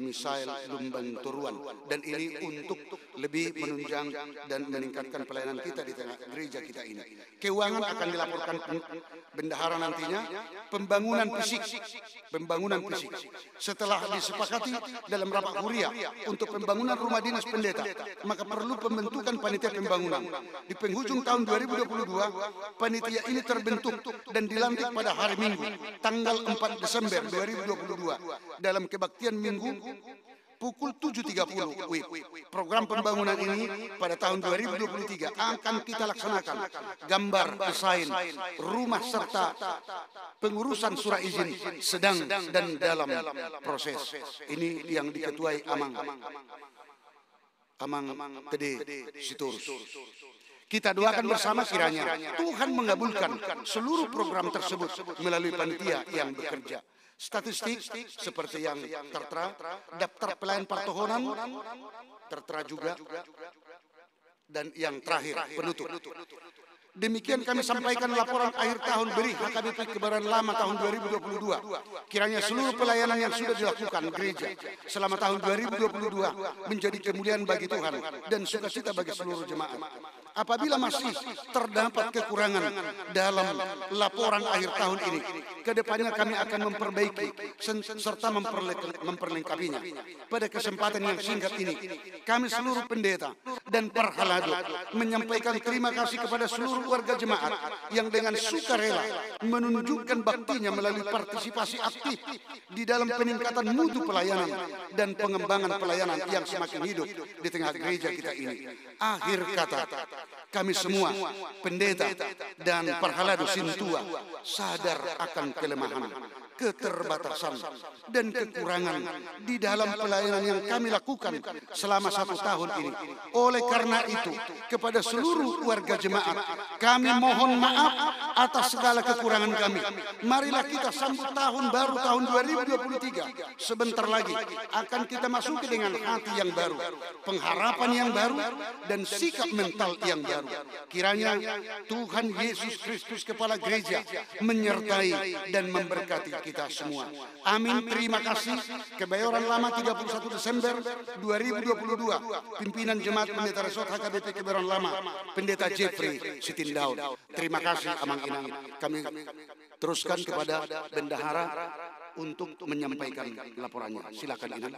Misael Lumban Turuan, dan ini untuk lebih menunjang dan meningkatkan pelayanan kita di tengah gereja kita ini. Keuangan akan dilaporkan bendahara nantinya. Pembangunan fisik setelah disepakati dalam rapat huria untuk pembangunan rumah dinas pendeta, maka perlu pembentukan panitia pembangunan. Di penghujung tahun 2022 panitia ini terbentuk dan dilantik pada hari Minggu tanggal 4 Desember 2022 dalam kebaktian Minggu pukul 7.30 WIB. Program pembangunan ini pada tahun 2023 akan kita laksanakan gambar, desain, rumah serta pengurusan surat izin sedang dan dalam proses. Ini yang diketuai Amang Tede Sitorus. Kita doakan bersama kiranya Tuhan mengabulkan seluruh program tersebut melalui panitia yang bekerja. Statistik seperti yang tertera, daftar pelayan pertohonan tertera juga, dan yang terakhir penutup. Demikian kami sampaikan laporan akhir tahun BERI HKBP Kebayoran Lama tahun 2022. Kiranya seluruh pelayanan yang sudah dilakukan gereja selama tahun 2022 menjadi kemuliaan bagi Tuhan dan sukacita bagi seluruh jemaat. Apabila masih terdapat kekurangan dalam laporan akhir tahun ini, kedepannya kami akan memperbaiki serta memperlengkapinya. Pada kesempatan yang singkat ini, kami seluruh pendeta dan parhalado menyampaikan terima kasih kepada seluruh warga jemaat yang dengan sukarela menunjukkan baktinya melalui partisipasi aktif di dalam peningkatan mutu pelayanan dan pengembangan pelayanan yang semakin hidup di tengah gereja kita ini. Akhir kata, kami semua, pendeta dan parhalado Sintua, sadar akan kelemahan, keterbatasan, dan kekurangan di dalam pelayanan yang kami lakukan selama 1 tahun ini. Oleh karena itu, kepada seluruh warga jemaat, kami mohon maaf atas segala kekurangan kami. Marilah kita sambut tahun baru tahun 2023. Sebentar lagi akan kita masuki dengan hati yang baru, pengharapan yang baru, dan sikap mental yang baru. Kiranya Tuhan Yesus Kristus Kepala Gereja menyertai dan memberkati kita semua. Amin. Terima kasih. Kebayoran Lama 31 Desember 2022. Pimpinan Jemaat Pendeta Resort HKBP Kebayoran Lama, Pendeta Jeffrey Sitindaun. Terima kasih Amang Inang. Kami teruskan kepada bendahara untuk menyampaikan laporannya. Silakan Inang.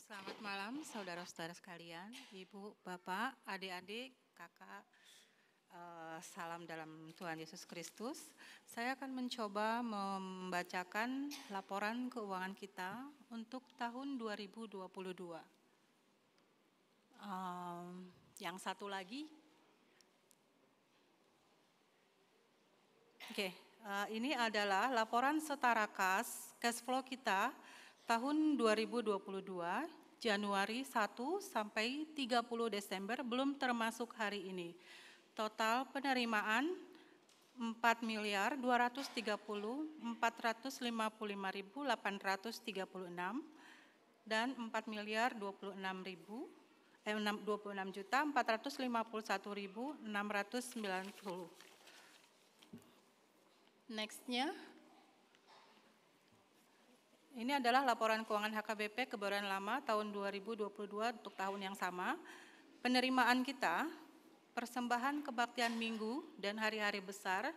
Selamat malam saudara-saudara sekalian, ibu, bapak, adik-adik, kakak, salam dalam Tuhan Yesus Kristus. Saya akan mencoba membacakan laporan keuangan kita untuk tahun 2022. Yang satu lagi, ini adalah laporan setara cash flow kita tahun 2022, Januari 1 sampai 30 Desember, belum termasuk hari ini. Total penerimaan 4.230.455.836 dan 4.26.451.690. Nextnya. Ini adalah laporan keuangan HKBP Kebayoran Lama tahun 2022 untuk tahun yang sama. Penerimaan kita, persembahan kebaktian minggu dan hari-hari besar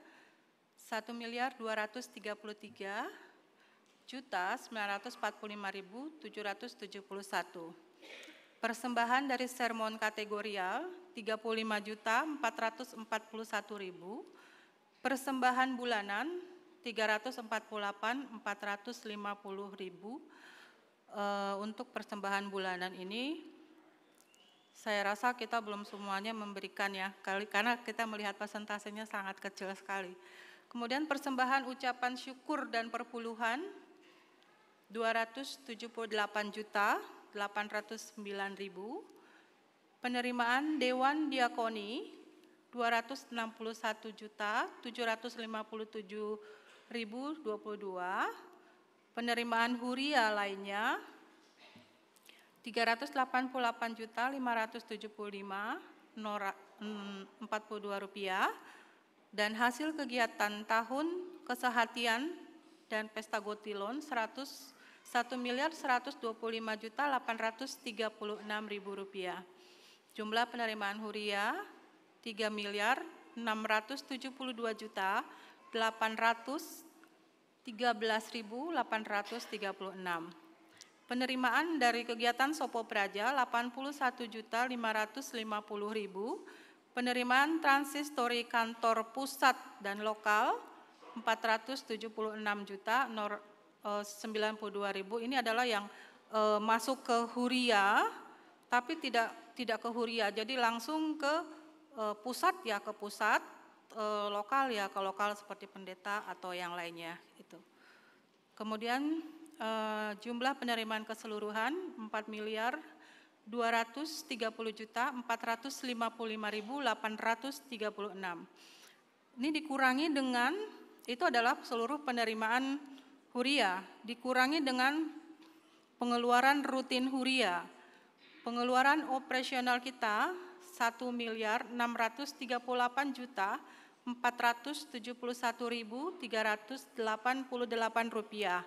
1.233.945.771. Persembahan dari sermon kategorial 35.441.000. Persembahan bulanan 348.450.000. Untuk persembahan bulanan ini saya rasa kita belum semuanya memberikan ya, karena kita melihat persentasenya sangat kecil sekali. Kemudian persembahan ucapan syukur dan perpuluhan 278.809.000. Penerimaan Dewan Diakoni 261.757.022. Penerimaan huria lainnya 388.575.042 rupiah, dan hasil kegiatan tahun kesehatian dan pesta gotilon 1.125.836.000 rupiah. Jumlah penerimaan huria 3.672.813.836. Penerimaan dari kegiatan Sopo Praja 81.550.000. Penerimaan transistori kantor pusat dan lokal 476.092.000. Ini adalah yang masuk ke huria, tapi tidak ke huria, jadi langsung ke pusat ya, ke pusat, lokal ya ke lokal seperti pendeta atau yang lainnya itu. Kemudian jumlah penerimaan keseluruhan 4.230.455.836. Ini dikurangi dengan, itu adalah seluruh penerimaan huria, dikurangi dengan pengeluaran rutin huria. Pengeluaran operasional kita 1.638.471.388 rupiah.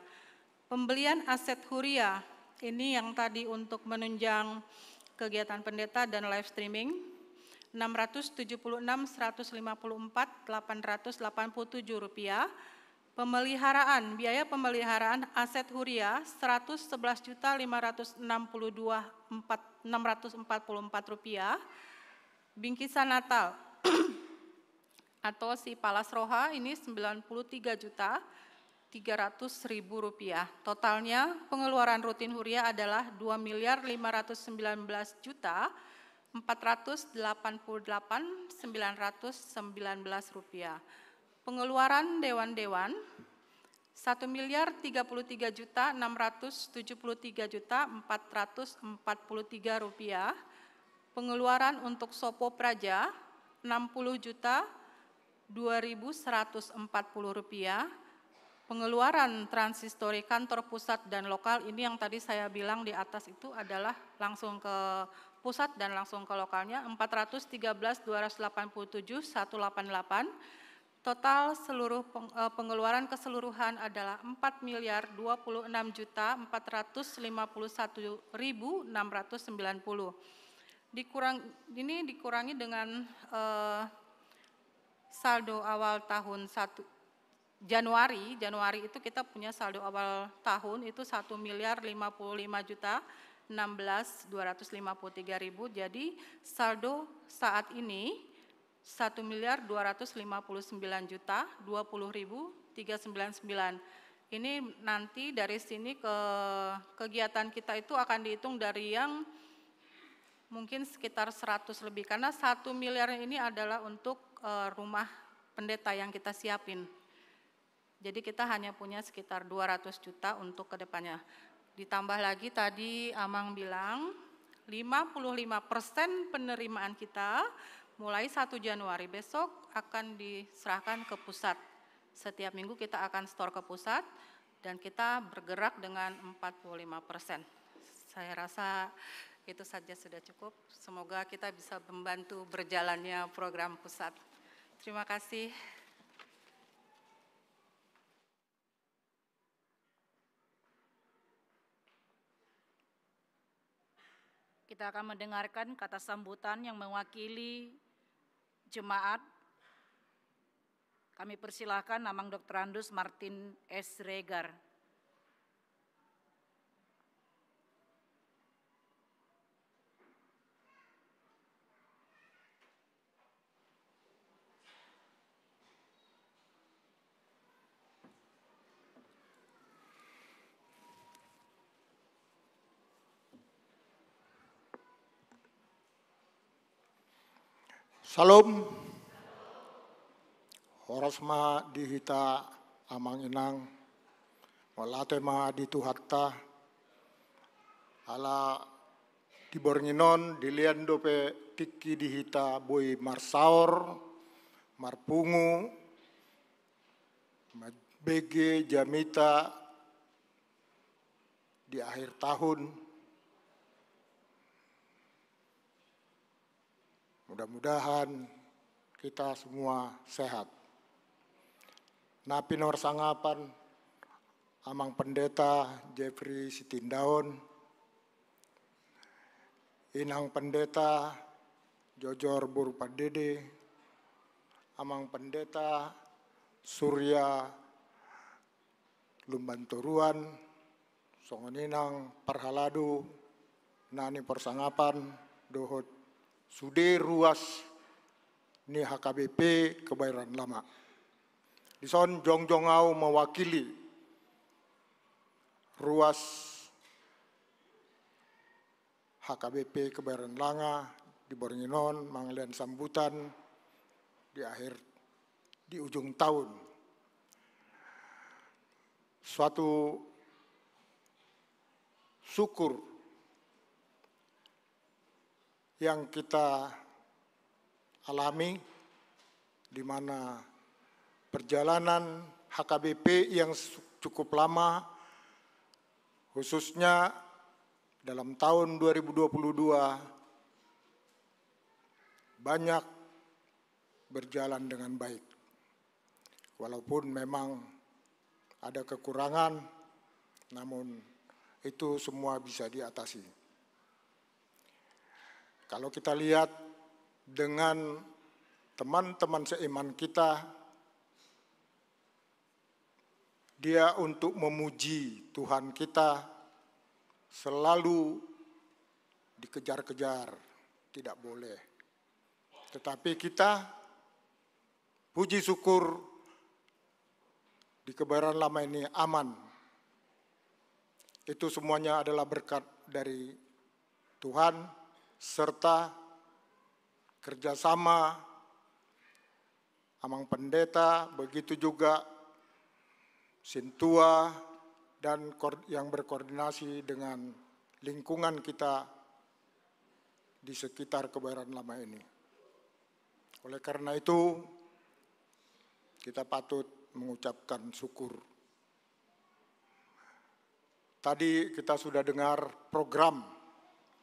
Pembelian aset huria, ini yang tadi untuk menunjang kegiatan pendeta dan live streaming, 676.154.887 rupiah. Pemeliharaan, biaya pemeliharaan aset huria 111.562.644 rupiah. Bingkisan Natal atau si Palas Roha ini 93.300.000 rupiah. Totalnya pengeluaran rutin huria adalah 2.519.988.919 rupiah. Pengeluaran dewan-dewan 1.033.673.443 rupiah. Pengeluaran untuk Sopo Praja 60.2.140 rupiah. Pengeluaran transistori kantor pusat dan lokal, ini yang tadi saya bilang di atas itu adalah langsung ke pusat dan langsung ke lokalnya 413.287.188. Total seluruh pengeluaran keseluruhan adalah 4.026.451.690. Ini dikurangi dengan saldo awal tahun Januari itu kita punya saldo awal tahun itu 1.055.016.253.000. Jadi saldo saat ini 1.259.020.399. Ini nanti dari sini ke kegiatan kita itu akan dihitung dari yang mungkin sekitar 100 lebih, karena 1 miliar ini adalah untuk rumah pendeta yang kita siapin. Jadi kita hanya punya sekitar 200 juta untuk kedepannya. Ditambah lagi tadi Amang bilang 55% penerimaan kita mulai 1 Januari besok akan diserahkan ke pusat. Setiap minggu kita akan store ke pusat dan kita bergerak dengan 45%. Saya rasa itu saja sudah cukup. Semoga kita bisa membantu berjalannya program pusat. Terima kasih. Kita akan mendengarkan kata sambutan yang mewakili jemaat. Kami persilahkan Amang Dr. Andus Martin S. Regar. Salam. Horas ma dihita amang inang. Walate ma dituhatta. Ala dibornginon dilian dope tiki dihita boy marsaor, marpungu, BG jamita di akhir tahun. Mudah-mudahan kita semua sehat. Napi nomor sangapan, Amang Pendeta Jeffrey Sitindaun, Inang Pendeta Jojor Burpadede, Amang Pendeta Surya Lumbanturuan, Songoninang Parhaladu, Nani Persangapan, Dohot Sude Ruas Ni HKBP Kebayoran Lama. Dison Jongjongau mewakili Ruas HKBP Kebayoran Langa di Bornginon, mangalian sambutan di ujung tahun. Suatu syukur yang kita alami, di mana perjalanan HKBP yang cukup lama, khususnya dalam tahun 2022, banyak berjalan dengan baik. Walaupun memang ada kekurangan, namun itu semua bisa diatasi. Kalau kita lihat dengan teman-teman seiman kita, dia untuk memuji Tuhan kita selalu dikejar-kejar, tidak boleh. Tetapi kita puji syukur di Kebayoran Lama ini aman. Itu semuanya adalah berkat dari Tuhan, serta kerjasama Amang Pendeta, begitu juga Sintua, dan yang berkoordinasi dengan lingkungan kita di sekitar Kebayoran Lama ini. Oleh karena itu, kita patut mengucapkan syukur. Tadi kita sudah dengar program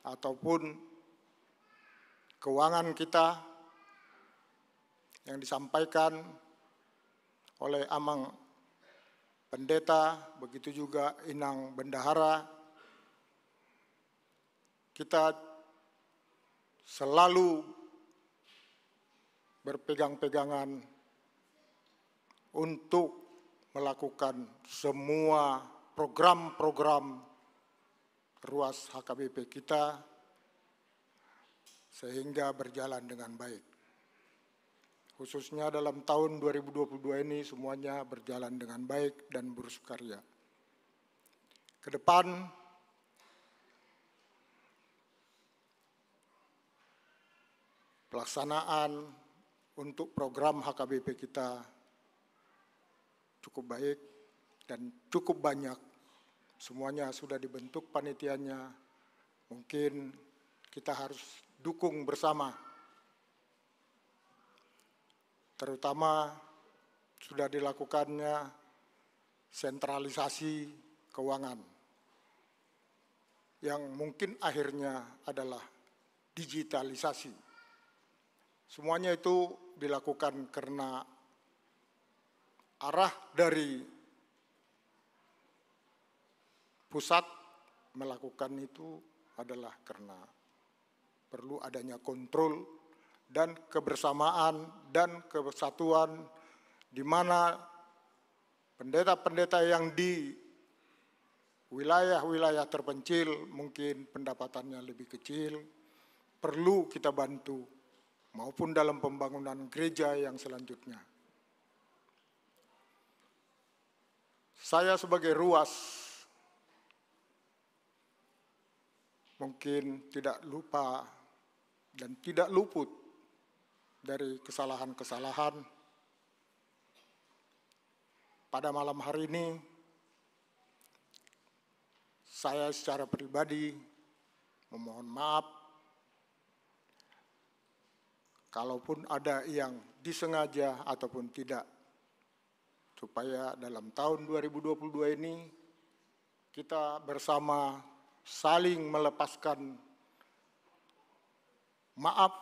ataupun keuangan kita yang disampaikan oleh Amang Pendeta, begitu juga Inang Bendahara. Kita selalu berpegang-pegangan untuk melakukan semua program-program ruas HKBP kita sehingga berjalan dengan baik. Khususnya dalam tahun 2022 ini semuanya berjalan dengan baik dan bersukaria. Ke depan pelaksanaan untuk program HKBP kita cukup baik dan cukup banyak. Semuanya sudah dibentuk panitianya. Mungkin kita harus dukung bersama. Terutama sudah dilakukannya sentralisasi keuangan yang mungkin akhirnya adalah digitalisasi. Semuanya itu dilakukan karena arah dari pusat melakukan itu adalah karena perlu adanya kontrol dan kebersamaan dan kesatuan, di mana pendeta-pendeta yang di wilayah-wilayah terpencil mungkin pendapatannya lebih kecil, perlu kita bantu, maupun dalam pembangunan gereja yang selanjutnya. Saya sebagai ruas mungkin tidak lupa dan tidak luput dari kesalahan-kesalahan. Pada malam hari ini, saya secara pribadi memohon maaf kalaupun ada yang disengaja ataupun tidak, supaya dalam tahun 2022 ini kita bersama saling melepaskan maaf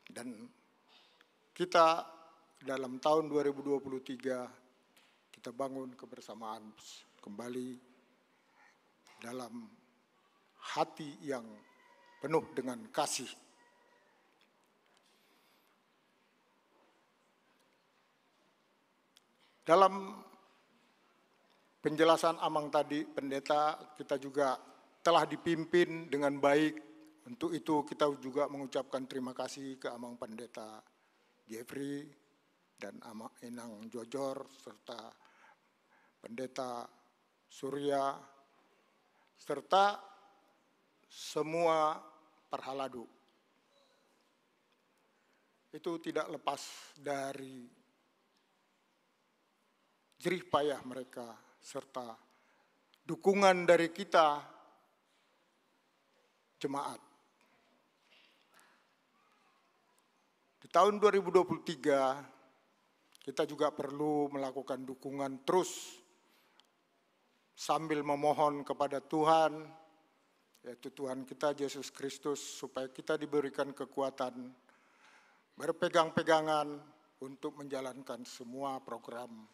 dan kita dalam tahun 2023 kita bangun kebersamaan kembali dalam hati yang penuh dengan kasih. Dalam penjelasan Amang tadi, pendeta, kita juga telah dipimpin dengan baik. Untuk itu kita juga mengucapkan terima kasih ke Amang Pendeta Jeffrey dan Amang Enang Jojor serta Pendeta Surya serta semua Perhaladu. Itu tidak lepas dari jerih payah mereka serta dukungan dari kita jemaat. Di tahun 2023 kita juga perlu melakukan dukungan terus sambil memohon kepada Tuhan, yaitu Tuhan kita Yesus Kristus, supaya kita diberikan kekuatan berpegang-pegangan untuk menjalankan semua program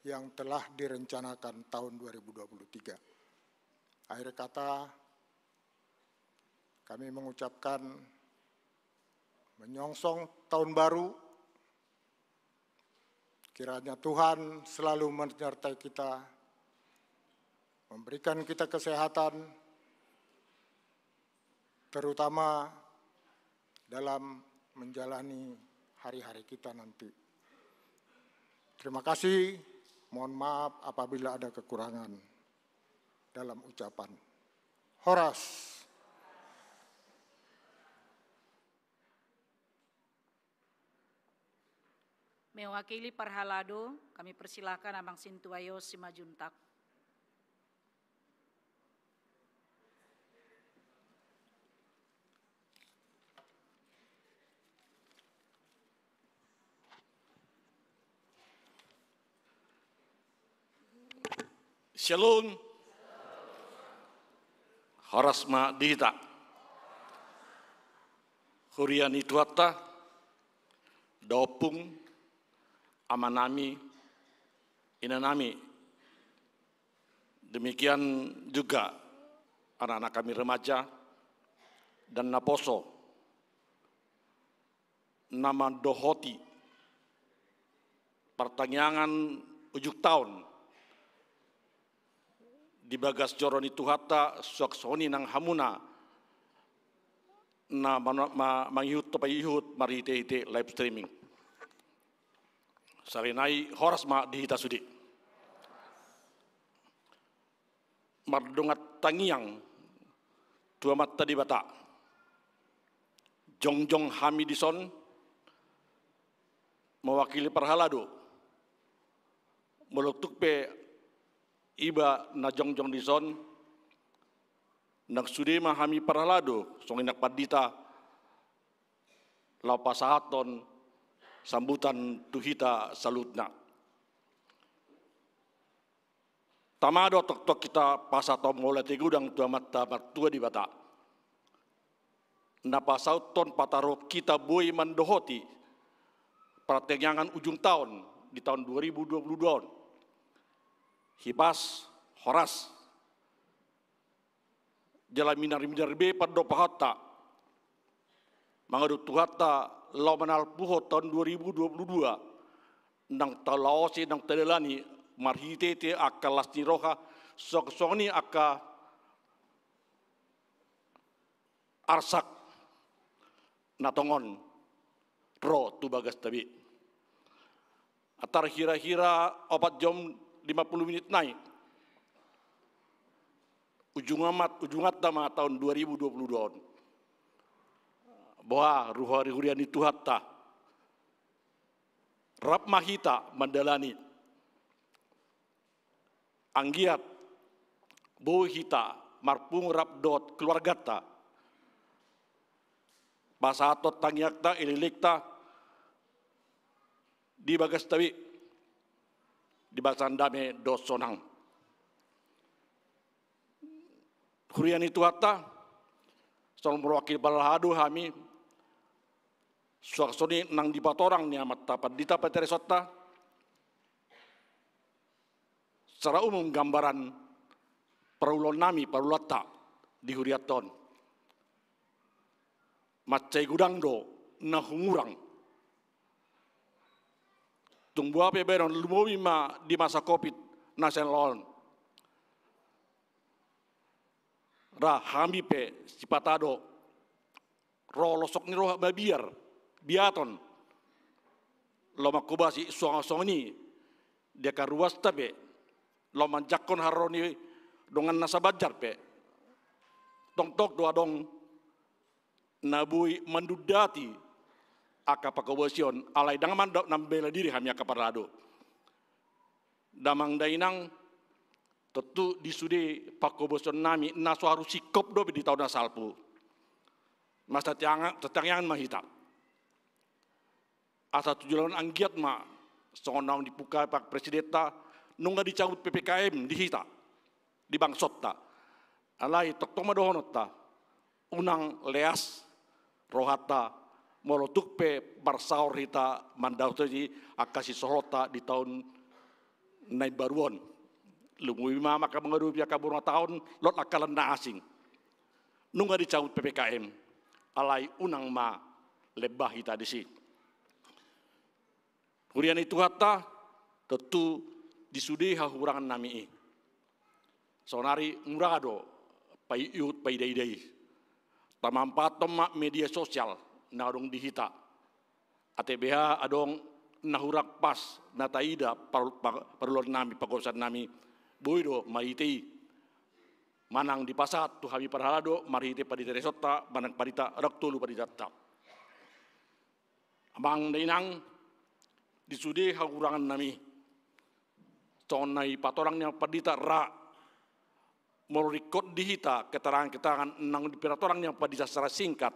yang telah direncanakan tahun 2023. Akhir kata, kami mengucapkan menyongsong tahun baru, kiranya Tuhan selalu menyertai kita, memberikan kita kesehatan, terutama dalam menjalani hari-hari kita nanti. Terima kasih. Mohon maaf apabila ada kekurangan dalam ucapan. Horas. Mewakili Perhalado, kami persilakan Abang Sintuayo Simajuntak. Shalom. Harasma dihita. Huriani tuata. Dopung. Amanami. Inanami. Demikian juga anak-anak kami remaja dan Naposo. Nama Dohoti. Pertanyaan ujuk tahun. Di bagas joroni tuhata soksoni nang hamuna na mangyut to payhut marite live streaming sarinai horas ma dihita sudi mardungat tangiang tuamat tadi bata jongjong Hamidison mewakili Perhalado muluk pe iba na jongjong dison nagsude mahami Perhalado song inak padita lapasahaton sambutan tuhita salutna tamado tok kita pasatom mulai tegudang tua mata tua di bata napasauton pataro kita boy mandohoti pertenyangan ujung tahun di tahun 2022 Hipas, Horas, jalan minar be pada pahata, mangadu tuhata lau manal puho tahun 2022, nang talaosi nang tedelani marhitete akal lasti roha sok-sokni aka arsak natongon ro tu bagas tabi. Atar hira-hira 4 jam 50 menit naik. Ujung amat dama tahun 2022. bahwa ruhari hurian itu hatta rap mahita mandalani anggiat boh hita marpung rap dot keluargata pasatot tangyakta ililikta di bagas tawi di basandame dos sonang hurian itu hatta soal mewakil balahadu kami suaksoni nang di patorang ni amat tapat dita pateresota secara umum gambaran perulon nami parulata di huriaton macai gudang do na hungurang tunggu apa beron lumowi ma di masa covid nasional ra hami pe sipatado rolosok ni roh babiar biaton lo makubasi suang-suang ni dia karuas tabe lo manjakon haroni dongan nasabajar pe tok doa dong nabui mendudati aka pakobosion alai dangaman nambela diri hamya kaparado damang dainang tentu disude pakobosion nami naso harus sikop do di tahun asalpu masa tetangyangan mahita asa tujuan anggiat ma sonang dipuka pak presidenta nungga dicabut PPKM di hita di bangsota alai toktoma dohonota unang leas rohata molotuk pe barsaur hita mandau tadi akasi sorota di tahun naik baruon lumui mama ka mengadu pia kabur tahun lot akalan na asing nungga dicabut PPKM alai unang ma lebah hita di sini hurian itu hatta tentu disudi hahurangan nami sonari murado pai iut pai dai tamampatom media sosial narung dihita ATBH adong nahurak pas nataida perluan nami pagosan nami boido maitei manang di pasat tu habi parhalado marite padita resota manang padita raktulu padita abang dainang disudi hakurangan nami tonai patorangnya padita ra morikot dihita keterangan nang di piratorangnya padita secara singkat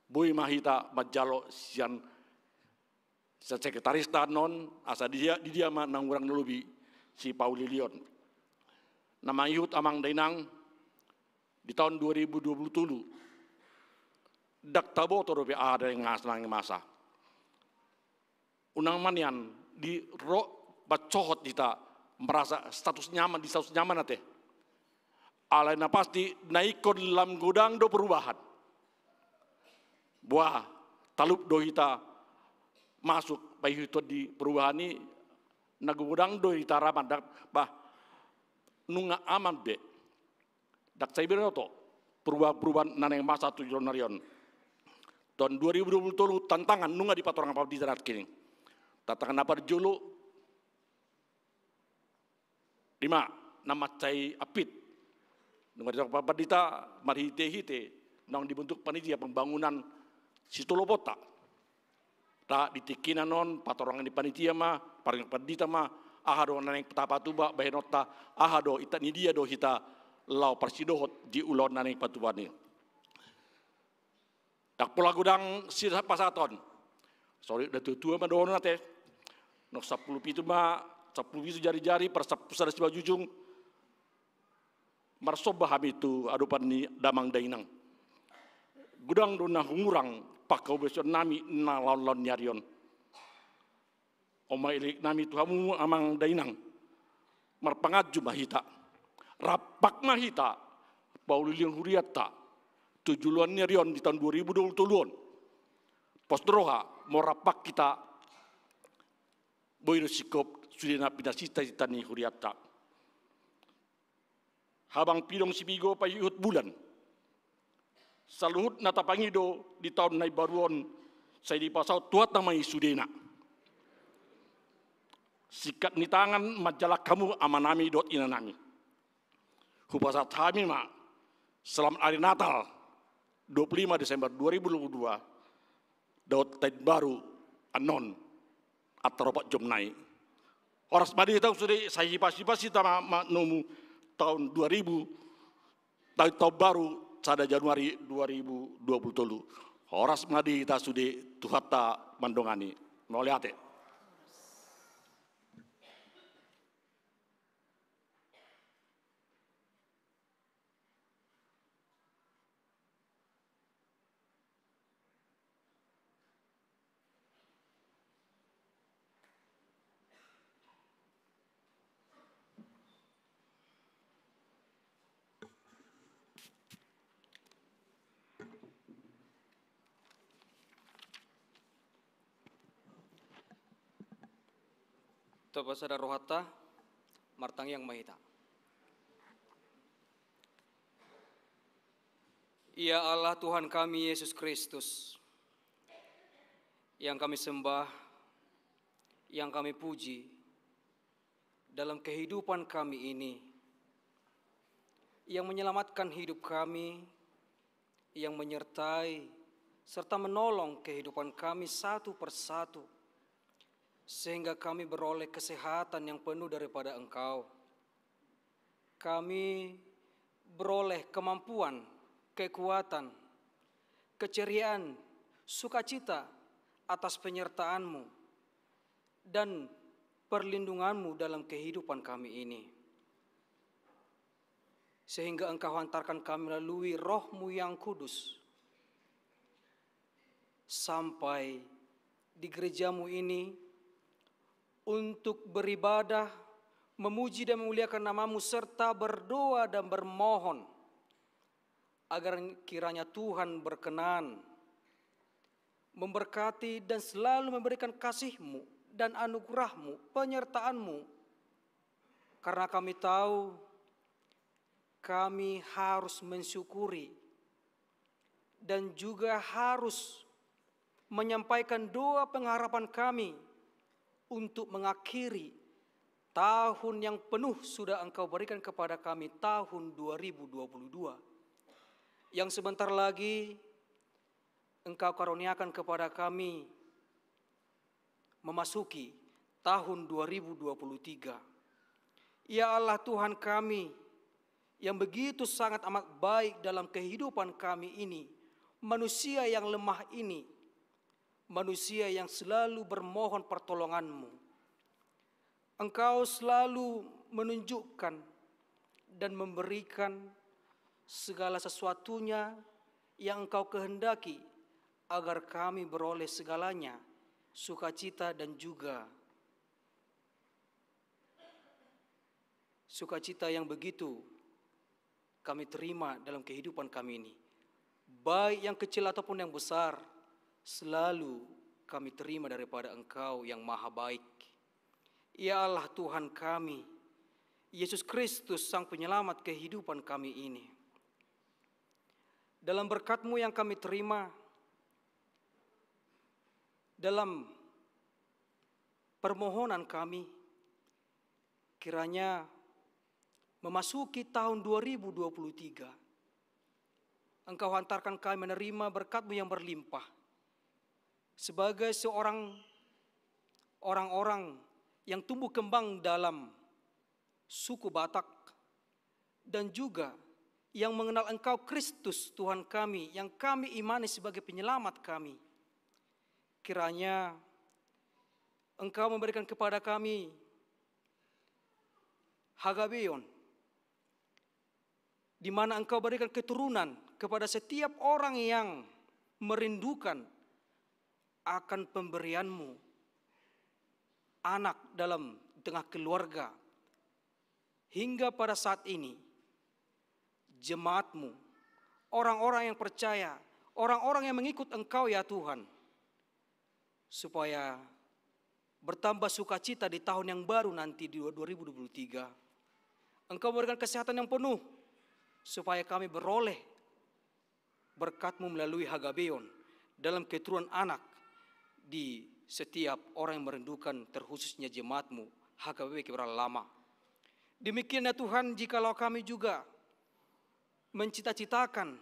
boy mahita majalo sian sekretaris tanon asa dia nang urang nulubi si Pauli Leon nama yut amang dainang di tahun 2020 dak tabo torobe ada yang ngaslang masa unang manian di ro bacohot kita merasa status nyaman di status nyaman ate alena pasti naikon dalam gudang do perubahan buah talup do kita masuk bayi itu di perubahan ini nagudang do kita raman dak bah nunga aman be dak saya bilang to perubahan naneng masa tujuan narion tahun 2020 tantangan nunga di patorang apa di darat kini tantangan apa julu 5 nama cai apit nunga di apa dita marhite nang dibentuk panitia pembangunan Situlopota tak ditikinan non patorangan di panitia mah paling padita mah ahado naneng patapatuba bahenota ahado ita ni dia do hita lau persidohot di ulon naneng patubani dak pola gudang sirah pasaton sorry dah tua mah dono nate nok 10 pitu mah 10 pitu jari-jari per 10 jujung marsobah habitu adupan ni damang dainang gudang dona hungurang pakau beson nami na lawan nyarion omai ilik nami tuhamu amang dainang marpangaju mahita rapak mahita Paulilion huriata tujuan nyarion di tahun 2020 postroha mau rapak kita boiro sikop sudah pinasita tani huriata habang pilong sibigo payut bulan saluhut natapangido di tahun nai baruon saya di pasau tuat namai sudena sikat ni tangan majalah kamu amanami dot inanami hupasat kami ma selamat hari Natal 25 Desember 2022 Daud tahun baru anon atau Pak Jomnai. Horas madi tahu sudah saya pasti nomu tahun 2000 tahun baru sada Januari 2023. Horas madi ta sudah tuhata mandongani melihat. Topasada rohata martang yang mahita. Ya Allah Tuhan kami Yesus Kristus, yang kami sembah, yang kami puji dalam kehidupan kami ini, yang menyelamatkan hidup kami, yang menyertai serta menolong kehidupan kami satu persatu, sehingga kami beroleh kesehatan yang penuh daripada Engkau. Kami beroleh kemampuan, kekuatan, keceriaan, sukacita atas penyertaan-Mu dan perlindungan-Mu dalam kehidupan kami ini. Sehingga Engkau hantarkan kami melalui Roh-Mu yang kudus sampai di gereja-Mu ini untuk beribadah, memuji dan memuliakan nama-Mu serta berdoa dan bermohon agar kiranya Tuhan berkenan memberkati dan selalu memberikan kasih-Mu dan anugerah-Mu, penyertaan-Mu. Karena kami tahu kami harus mensyukuri dan juga harus menyampaikan doa pengharapan kami untuk mengakhiri tahun yang penuh sudah Engkau berikan kepada kami, tahun 2022. Yang sebentar lagi Engkau karuniakan kepada kami memasuki tahun 2023. Ya Allah Tuhan kami yang begitu sangat amat baik dalam kehidupan kami ini, manusia yang lemah ini, manusia yang selalu bermohon pertolongan-Mu. Engkau selalu menunjukkan dan memberikan segala sesuatunya yang Engkau kehendaki agar kami beroleh segalanya, sukacita dan juga sukacita yang begitu kami terima dalam kehidupan kami ini. Baik yang kecil ataupun yang besar, selalu kami terima daripada Engkau yang maha baik. Ya Allah Tuhan kami, Yesus Kristus Sang Penyelamat kehidupan kami ini. Dalam berkat-Mu yang kami terima, dalam permohonan kami, kiranya memasuki tahun 2023, Engkau hantarkan kami menerima berkat-Mu yang berlimpah, sebagai orang-orang yang tumbuh kembang dalam suku Batak dan juga yang mengenal Engkau Kristus Tuhan kami yang kami imani sebagai penyelamat kami. Kiranya Engkau memberikan kepada kami Hagabeon, di mana Engkau berikan keturunan kepada setiap orang yang merindukan akan pemberian-Mu, anak dalam tengah keluarga. Hingga pada saat ini, jemaat-Mu, orang-orang yang percaya, orang-orang yang mengikut Engkau ya Tuhan, supaya bertambah sukacita di tahun yang baru nanti di 2023. Engkau memberikan kesehatan yang penuh, supaya kami beroleh berkat-Mu melalui Hagabeon dalam keturunan anak di setiap orang yang merindukan, terkhususnya jemaat-Mu HKBP Kebayoran Lama. Demikian ya Tuhan, jikalau kami juga mencita-citakan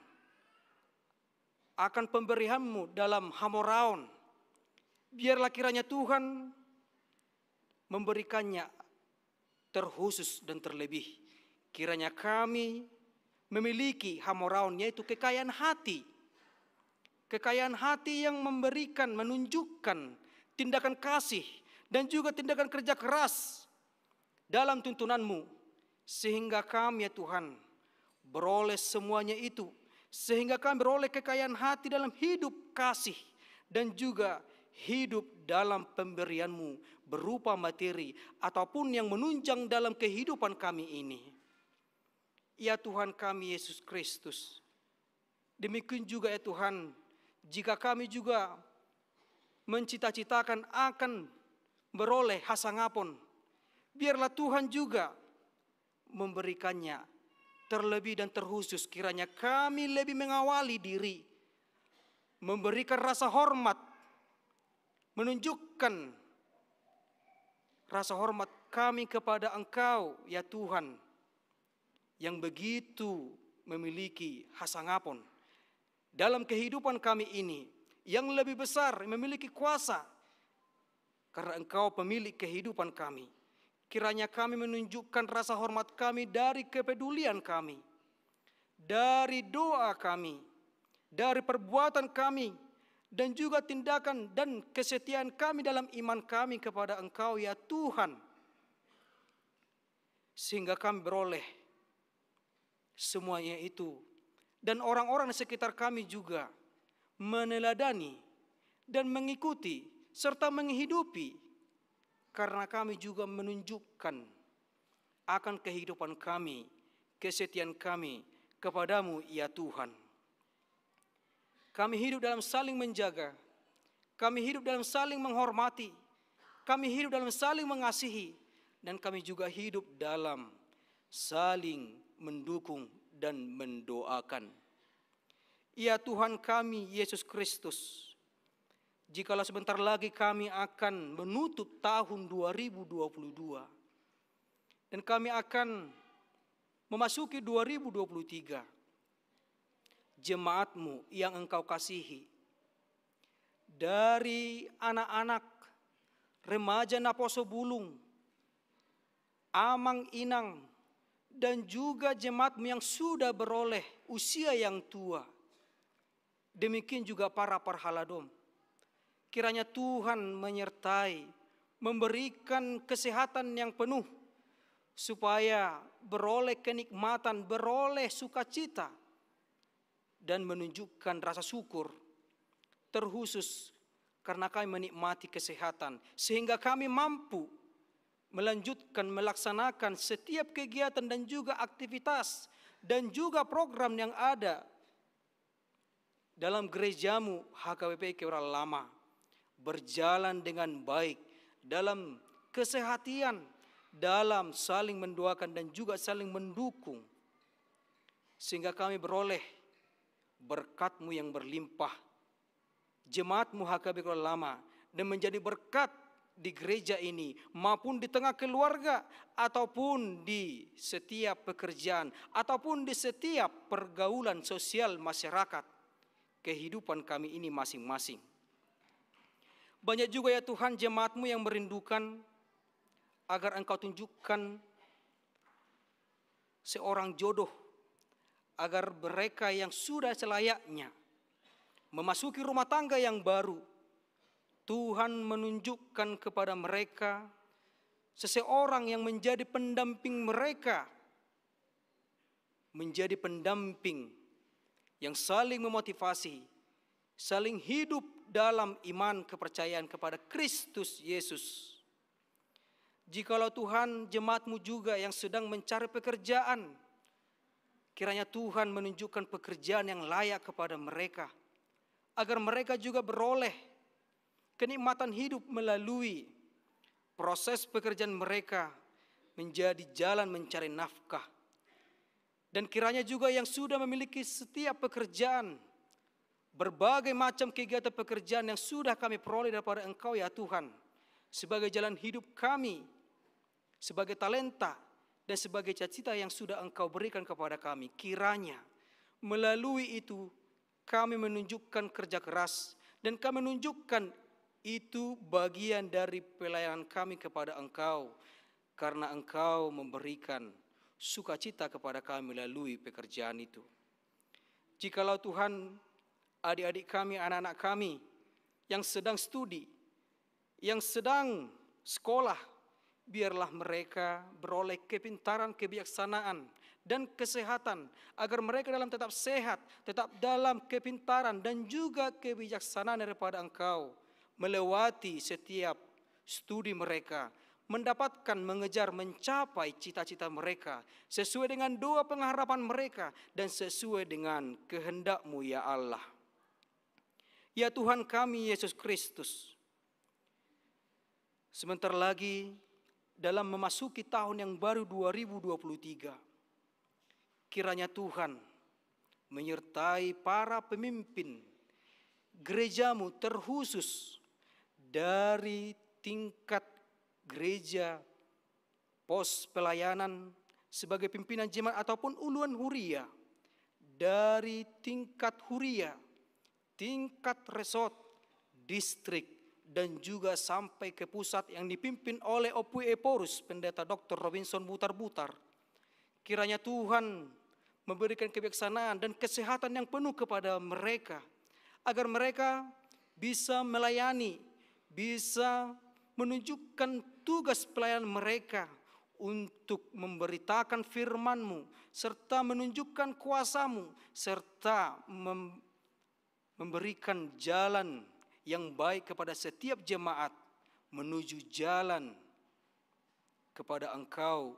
akan pemberian-Mu dalam Hamoraon. Biarlah kiranya Tuhan memberikannya terkhusus dan terlebih. Kiranya kami memiliki Hamoraon, yaitu kekayaan hati. Kekayaan hati yang memberikan, menunjukkan tindakan kasih dan juga tindakan kerja keras dalam tuntunan-Mu. Sehingga kami ya Tuhan beroleh semuanya itu. Sehingga kami beroleh kekayaan hati dalam hidup kasih dan juga hidup dalam pemberian-Mu berupa materi ataupun yang menunjang dalam kehidupan kami ini. Ya Tuhan kami Yesus Kristus, demikian juga ya Tuhan, jika kami juga mencita-citakan akan beroleh hasangapon, biarlah Tuhan juga memberikannya terlebih dan terkhusus. Kiranya kami lebih mengawali diri, memberikan rasa hormat, menunjukkan rasa hormat kami kepada Engkau ya Tuhan, yang begitu memiliki hasangapon dalam kehidupan kami ini, yang lebih besar, memiliki kuasa, karena Engkau pemilik kehidupan kami. Kiranya kami menunjukkan rasa hormat kami dari kepedulian kami, dari doa kami, dari perbuatan kami, dan juga tindakan dan kesetiaan kami dalam iman kami kepada Engkau ya Tuhan. Sehingga kami beroleh semuanya itu. Dan orang-orang di sekitar kami juga meneladani dan mengikuti serta menghidupi, karena kami juga menunjukkan akan kehidupan kami, kesetiaan kami kepadamu ya Tuhan. Kami hidup dalam saling menjaga, kami hidup dalam saling menghormati, kami hidup dalam saling mengasihi, dan kami juga hidup dalam saling mendukung dan mendoakan. Ya Tuhan kami Yesus Kristus, jikalau sebentar lagi kami akan menutup tahun 2022 dan kami akan memasuki 2023, jemaat-Mu yang Engkau kasihi, dari anak-anak, remaja Naposo Bulung, Amang Inang, dan juga jemaat-Mu yang sudah beroleh usia yang tua. Demikian juga para parhaladom. Kiranya Tuhan menyertai, memberikan kesehatan yang penuh, supaya beroleh kenikmatan, beroleh sukacita, dan menunjukkan rasa syukur terkhusus karena kami menikmati kesehatan, sehingga kami mampu melanjutkan melaksanakan setiap kegiatan dan juga aktivitas dan juga program yang ada dalam gereja-Mu HKBP Kewara Lama, berjalan dengan baik dalam kesehatan, dalam saling mendoakan dan juga saling mendukung, sehingga kami beroleh berkat-Mu yang berlimpah, jemaat-Mu HKBP Kewara Lama, dan menjadi berkat di gereja ini maupun di tengah keluarga ataupun di setiap pekerjaan ataupun di setiap pergaulan sosial masyarakat kehidupan kami ini masing-masing. Banyak juga ya Tuhan jemaat-Mu yang merindukan agar Engkau tunjukkan seorang jodoh, agar mereka yang sudah selayaknya memasuki rumah tangga yang baru, Tuhan menunjukkan kepada mereka seseorang yang menjadi pendamping mereka, menjadi pendamping yang saling memotivasi, saling hidup dalam iman kepercayaan kepada Kristus Yesus. Jikalau Tuhan jemaat-Mu juga yang sedang mencari pekerjaan, kiranya Tuhan menunjukkan pekerjaan yang layak kepada mereka, agar mereka juga beroleh kenikmatan hidup melalui proses pekerjaan mereka menjadi jalan mencari nafkah. Dan kiranya juga yang sudah memiliki setiap pekerjaan, berbagai macam kegiatan pekerjaan yang sudah kami peroleh daripada Engkau ya Tuhan, sebagai jalan hidup kami, sebagai talenta dan sebagai cita-cita yang sudah Engkau berikan kepada kami, kiranya melalui itu kami menunjukkan kerja keras, dan kami menunjukkan itu bagian dari pelayanan kami kepada Engkau, karena Engkau memberikan sukacita kepada kami melalui pekerjaan itu. Jikalau Tuhan, adik-adik kami, anak-anak kami yang sedang studi, yang sedang sekolah, biarlah mereka beroleh kepintaran, kebijaksanaan, dan kesehatan, agar mereka dalam tetap sehat, tetap dalam kepintaran dan juga kebijaksanaan daripada Engkau, melewati setiap studi mereka, mendapatkan, mengejar, mencapai cita-cita mereka, sesuai dengan doa pengharapan mereka, dan sesuai dengan kehendak-Mu ya Allah. Ya Tuhan kami Yesus Kristus, sebentar lagi dalam memasuki tahun yang baru 2023, kiranya Tuhan menyertai para pemimpin gereja-Mu, terkhusus dari tingkat gereja, pos pelayanan sebagai pimpinan jemaat ataupun uluan huria, dari tingkat huria, tingkat resort, distrik, dan juga sampai ke pusat yang dipimpin oleh Opui Eporus, Pendeta Dr. Robinson Butar-Butar. Kiranya Tuhan memberikan kebijaksanaan dan kesehatan yang penuh kepada mereka, agar mereka bisa melayani, bisa menunjukkan tugas pelayanan mereka untuk memberitakan firman-Mu, serta menunjukkan kuasa-Mu, serta memberikan jalan yang baik kepada setiap jemaat menuju jalan kepada Engkau,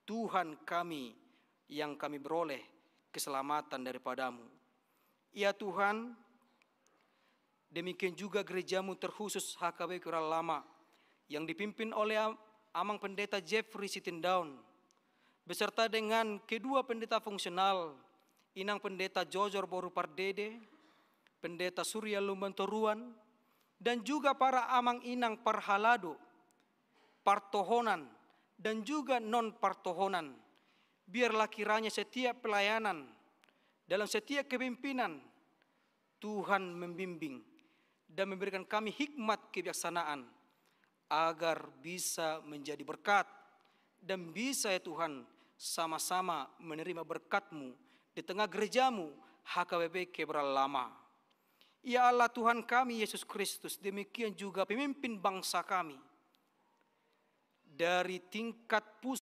Tuhan kami, yang kami beroleh keselamatan daripada-Mu. Ya Tuhan, demikian juga gereja-Mu terkhusus HKBP Kural Lama, yang dipimpin oleh Amang Pendeta Jeffrey Sitindaun, beserta dengan kedua pendeta fungsional, Inang Pendeta Jojor Boru Pardede, Pendeta Surya Lumbantoruan, dan juga para Amang Inang Parhalado, Partohonan, dan juga non-partohonan. Biarlah kiranya setiap pelayanan, dalam setiap kepimpinan, Tuhan membimbing dan memberikan kami hikmat kebijaksanaan, agar bisa menjadi berkat, dan bisa ya Tuhan sama-sama menerima berkat-Mu di tengah gereja-Mu HKBP Kebral Lama. Ya Allah Tuhan kami Yesus Kristus, demikian juga pemimpin bangsa kami dari tingkat pusat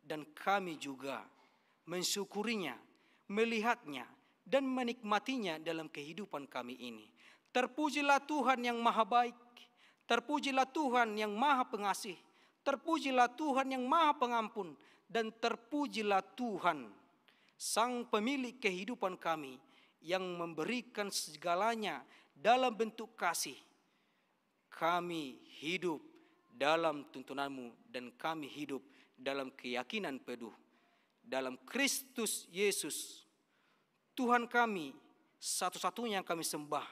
dan kami juga mensyukurinya, melihatnya, dan menikmatinya dalam kehidupan kami ini. Terpujilah Tuhan yang maha baik, terpujilah Tuhan yang maha pengasih, terpujilah Tuhan yang maha pengampun, dan terpujilah Tuhan, Sang pemilik kehidupan kami, yang memberikan segalanya dalam bentuk kasih. Kami hidup dalam tuntunan-Mu dan kami hidup dalam keyakinan penuh. Dalam Kristus Yesus, Tuhan kami, satu-satunya yang kami sembah,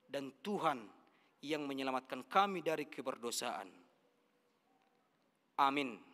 dan Tuhan yang menyelamatkan kami dari keberdosaan. Amin.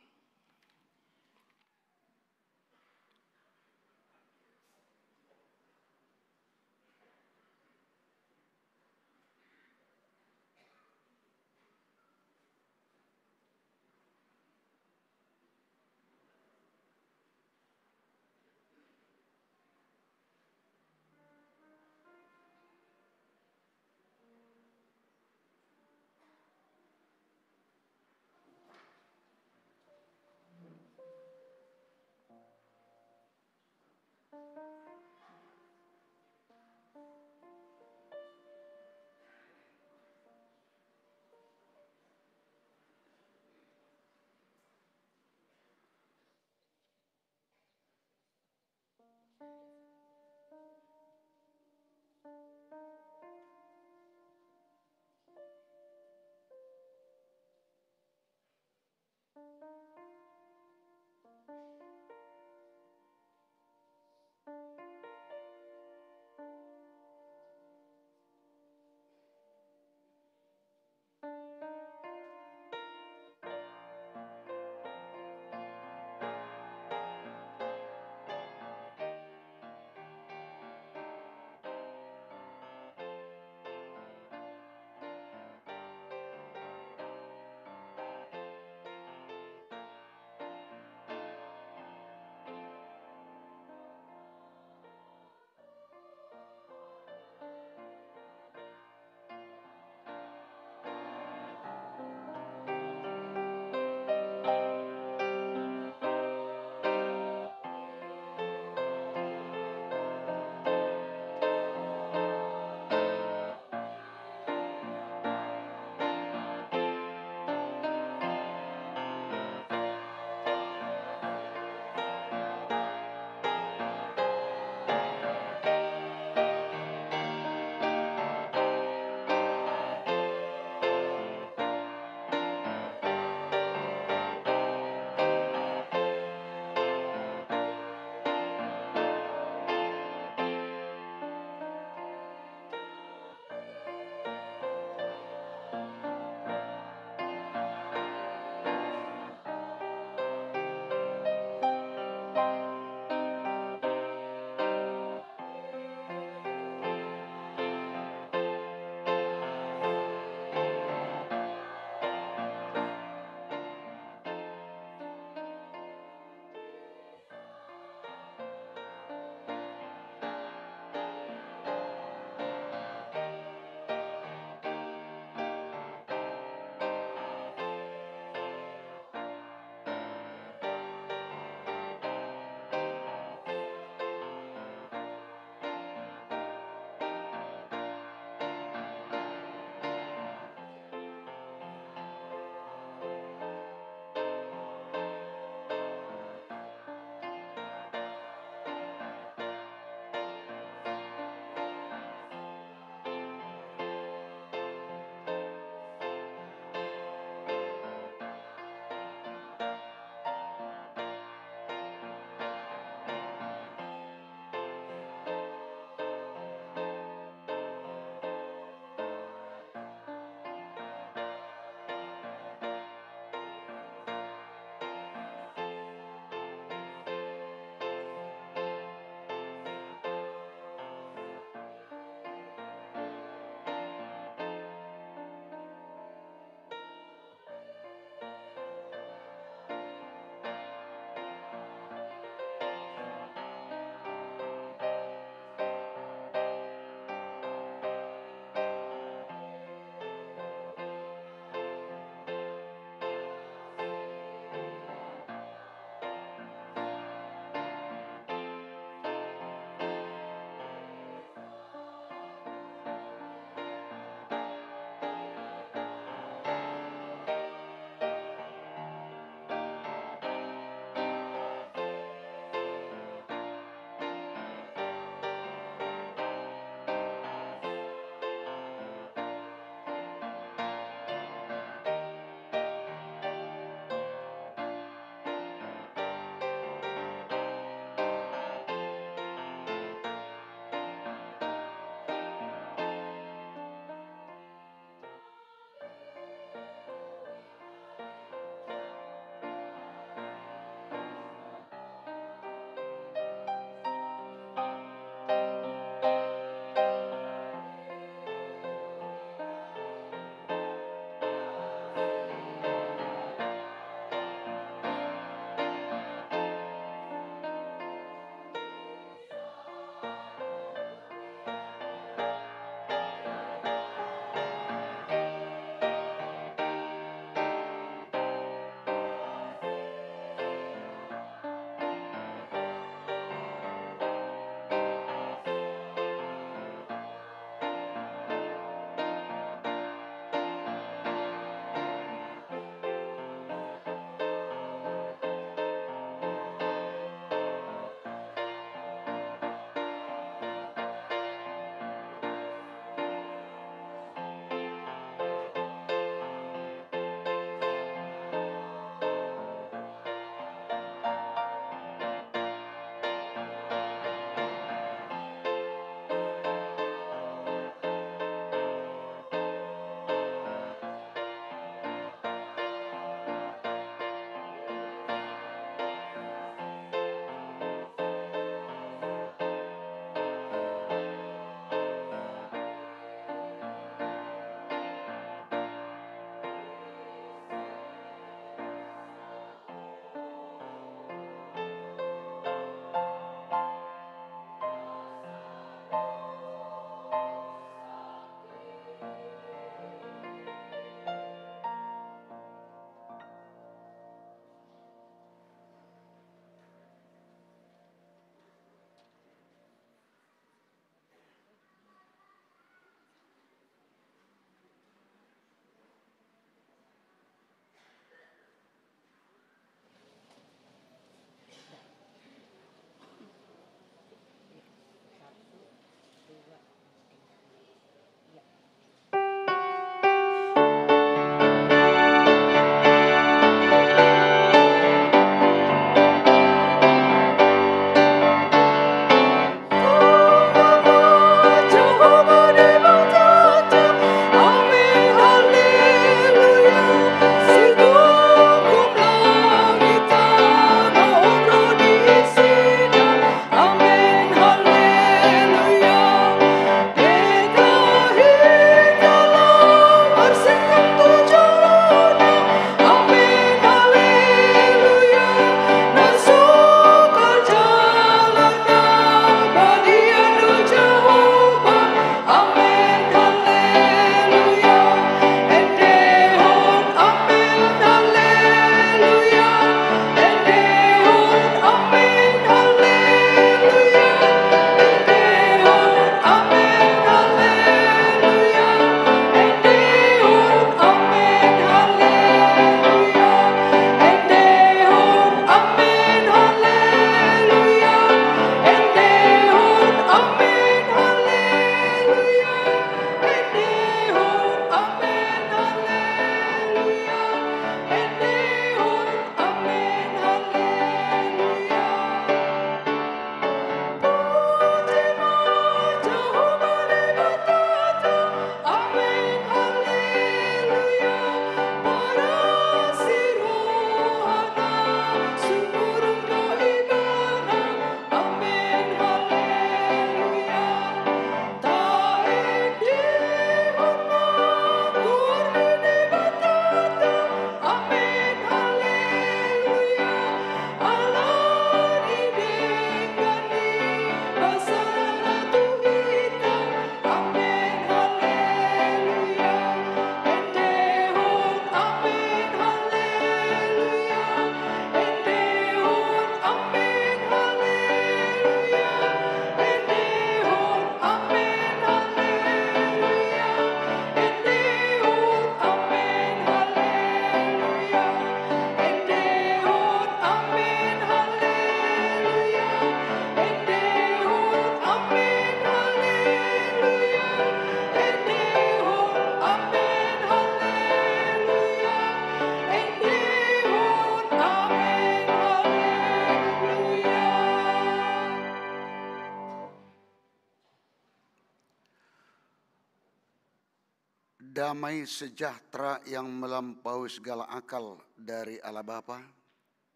damai sejahtera yang melampaui segala akal dari Allah Bapa,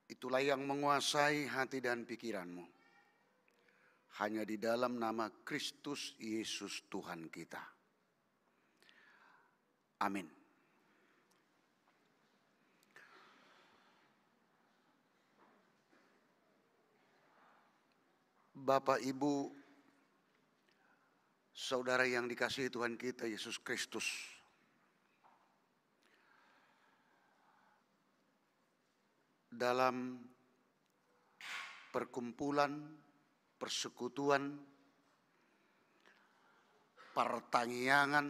itulah yang menguasai hati dan pikiranmu. Hanya di dalam nama Kristus Yesus Tuhan kita. Amin. Bapak, Ibu, saudara yang dikasihi Tuhan kita Yesus Kristus, dalam perkumpulan, persekutuan, pertanggiangan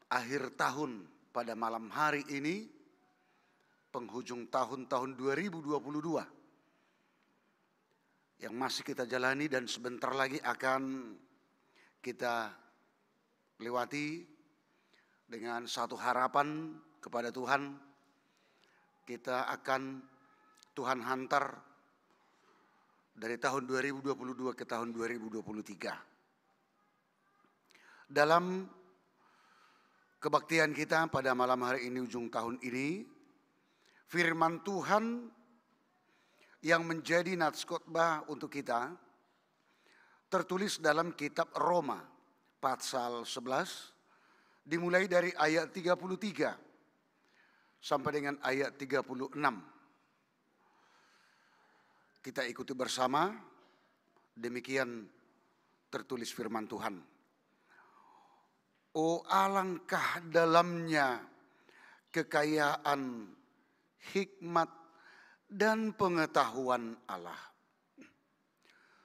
akhir tahun pada malam hari ini, penghujung tahun 2022 yang masih kita jalani dan sebentar lagi akan kita lewati dengan satu harapan kepada Tuhan. Kita akan Tuhan hantar dari tahun 2022 ke tahun 2023. Dalam kebaktian kita pada malam hari ini, ujung tahun ini, firman Tuhan yang menjadi nats khotbah untuk kita tertulis dalam kitab Roma pasal 11 dimulai dari ayat 33 sampai dengan ayat 36. Kita ikuti bersama, demikian tertulis firman Tuhan. Oh, alangkah dalamnya kekayaan hikmat dan pengetahuan Allah.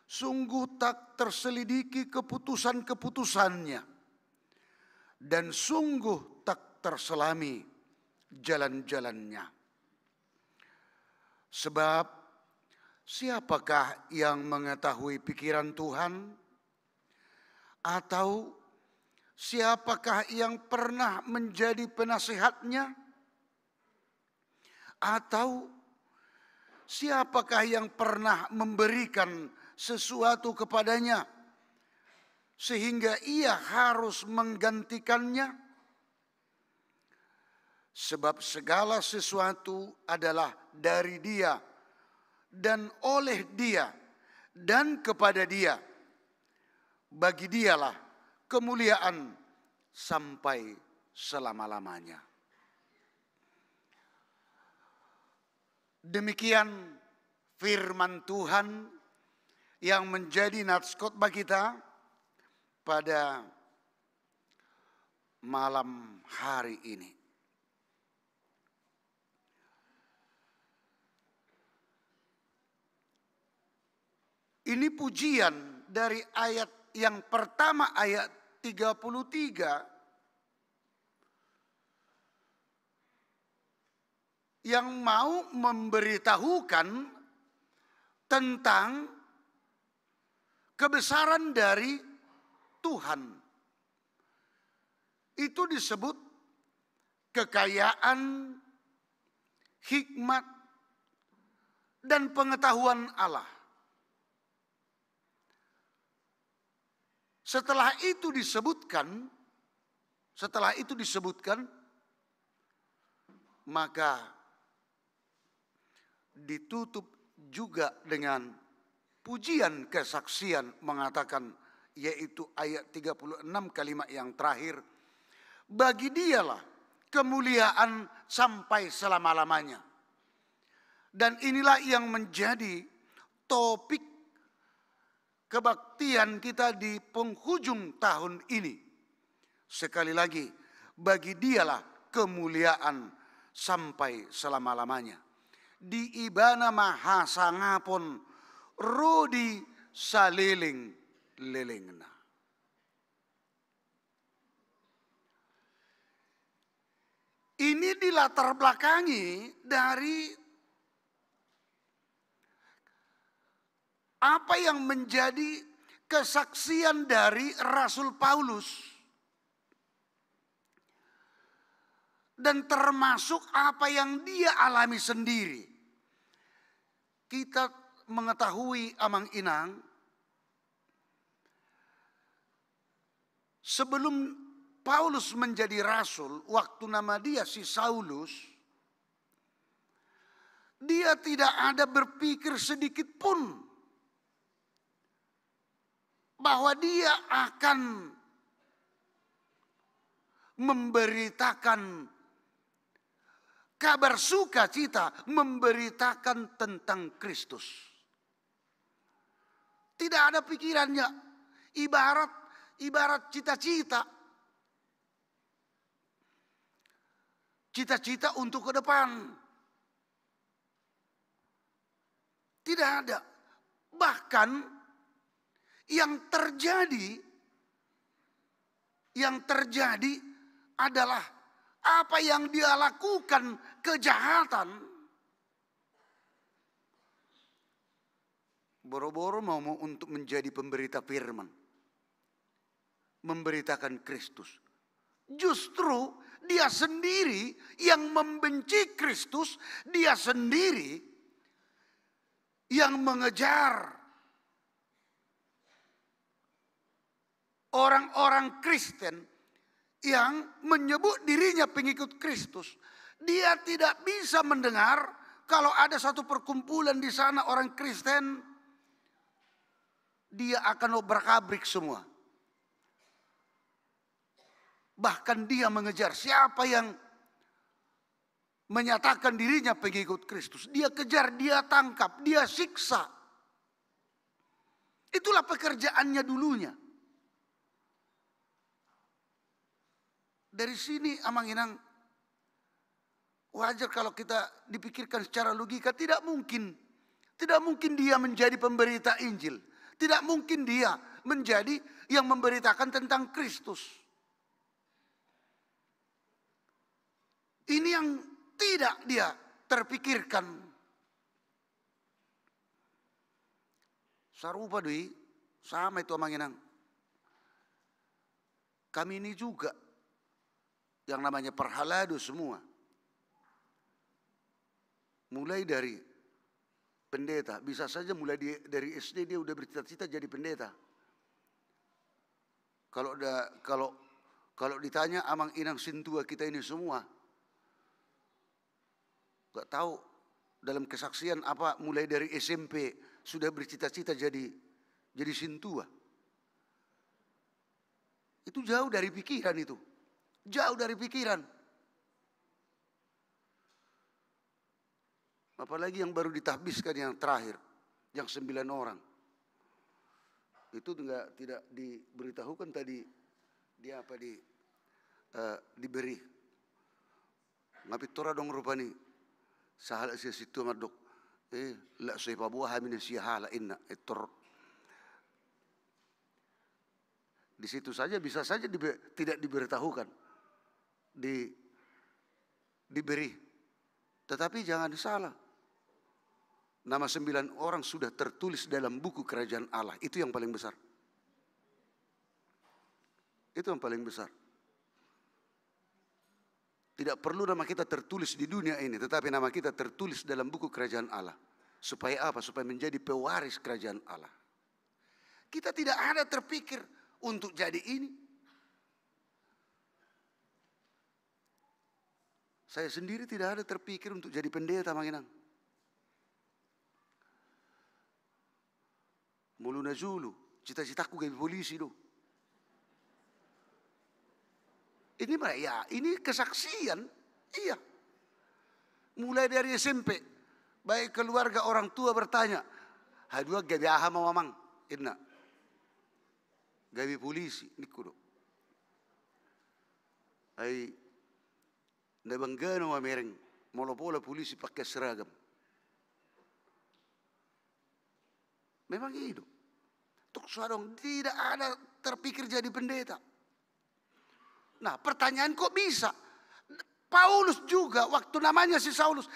Sungguh tak terselidiki keputusan-keputusannya, dan sungguh tak terselami jalan-jalannya. Sebab siapakah yang mengetahui pikiran Tuhan? Atau siapakah yang pernah menjadi penasehatnya? Atau siapakah yang pernah memberikan sesuatu kepadanya sehingga ia harus menggantikannya? Sebab segala sesuatu adalah dari Dia dan oleh Dia dan kepada Dia. Bagi Dialah kemuliaan sampai selama-lamanya. Demikian firman Tuhan yang menjadi nats khotbah kita pada malam hari ini. Ini pujian dari ayat yang pertama, ayat 33, yang mau memberitahukan tentang kebesaran dari Tuhan. Itu disebut kekayaan, hikmat, dan pengetahuan Allah. Setelah itu disebutkan, maka ditutup juga dengan pujian kesaksian mengatakan, yaitu ayat 36 kalimat yang terakhir, bagi Dialah kemuliaan sampai selama-lamanya. Dan inilah yang menjadi topik kebaktian kita di penghujung tahun ini. Sekali lagi, bagi Dialah kemuliaan sampai selama-lamanya. Di ibana mahasangapon rodi saliling-lilingna. Ini dilatar belakangi dari apa yang menjadi kesaksian dari Rasul Paulus, dan termasuk apa yang dia alami sendiri. Kita mengetahui, Amang Inang, sebelum Paulus menjadi rasul, waktu nama dia si Saulus, dia tidak ada berpikir sedikit pun bahwa dia akan memberitakan kabar sukacita, memberitakan tentang Kristus. Tidak ada pikirannya, ibarat cita-cita. Cita-cita untuk ke depan. Tidak ada. Bahkan yang terjadi adalah apa yang dia lakukan, kejahatan. Boro-boro mau untuk menjadi pemberita firman. Memberitakan Kristus. Justru dia sendiri yang membenci Kristus, dia sendiri yang mengejar orang-orang Kristen yang menyebut dirinya pengikut Kristus. Dia tidak bisa mendengar kalau ada satu perkumpulan di sana orang Kristen, dia akan obrak-abrik semua. Bahkan dia mengejar siapa yang menyatakan dirinya pengikut Kristus. Dia kejar, dia tangkap, dia siksa. Itulah pekerjaannya dulunya. Dari sini Amang Inang, wajar kalau kita dipikirkan secara logika, tidak mungkin dia menjadi pemberita Injil. Tidak mungkin dia menjadi yang memberitakan tentang Kristus. Ini yang tidak dia terpikirkan. Sarupa doi, sama itu Amang Inang. Kami ini juga yang namanya perhalado semua. Mulai dari pendeta, bisa saja mulai dari SD dia udah bercita-cita jadi pendeta. Kalau ditanya Amang Inang Sintua kita ini semua, gak tahu dalam kesaksian apa, mulai dari SMP sudah bercita-cita jadi Sintua. Itu jauh dari pikiran itu. Jauh dari pikiran. Apalagi yang baru ditahbiskan yang terakhir. Yang 9 orang. Itu tidak diberitahukan tadi. Dia diberi. Ngapit tora dong rupani. Sahala siya situ madok. La soy pabuha min siya hala inna. Di situ saja bisa saja tidak diberitahukan. Diberi. Tetapi jangan salah. Nama 9 orang sudah tertulis dalam buku kerajaan Allah. Itu yang paling besar. Itu yang paling besar. Tidak perlu nama kita tertulis di dunia ini, tetapi nama kita tertulis dalam buku kerajaan Allah. Supaya apa? Supaya menjadi pewaris kerajaan Allah. Kita tidak ada terpikir untuk jadi ini. Saya sendiri tidak ada terpikir untuk jadi pendeta, Mang Inang. Muluna julu, cita-citaku jadi polisi do. Ini kesaksian, iya. Mulai dari SMP, baik keluarga orang tua bertanya, hadua gabi aha mamang, inna. Gabi polisi, nikudo. Nabanggana wa mereng, molopola polisi pakai seragam. Memang hidup. Tuk suadong tidak ada terpikir jadi pendeta. Nah pertanyaan kok bisa? Paulus juga waktu namanya si Saulus,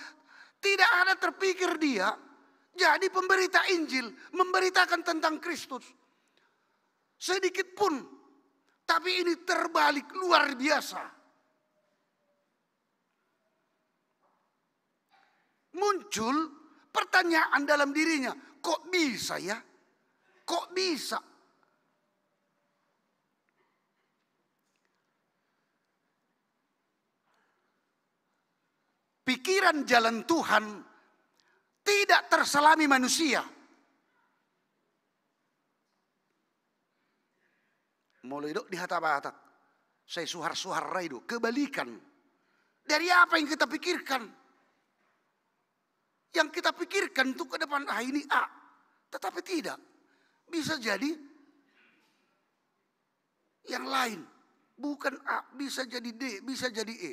tidak ada terpikir dia jadi pemberita Injil, memberitakan tentang Kristus. Sedikit pun. Tapi ini terbalik luar biasa. Muncul pertanyaan dalam dirinya, kok bisa ya? Kok bisa? pikiran jalan Tuhan tidak terselami manusia. Mulai dok di hata-hata, saya suhar-suhar itu kebalikan dari apa yang kita pikirkan. Yang kita pikirkan itu ke depan, ini A, tetapi tidak. Bisa jadi yang lain, bukan A, bisa jadi D, bisa jadi E.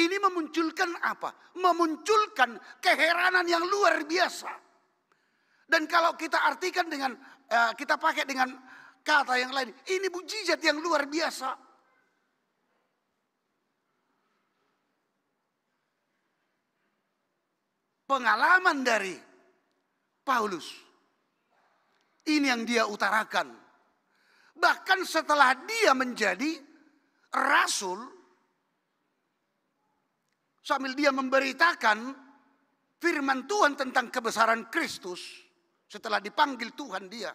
Ini memunculkan apa? Memunculkan keheranan yang luar biasa. Dan kalau kita artikan dengan, kita pakai dengan kata yang lain, ini mukjizat yang luar biasa. Pengalaman dari Paulus, ini yang dia utarakan. Bahkan setelah dia menjadi rasul, sambil dia memberitakan firman Tuhan tentang kebesaran Kristus, setelah dipanggil Tuhan dia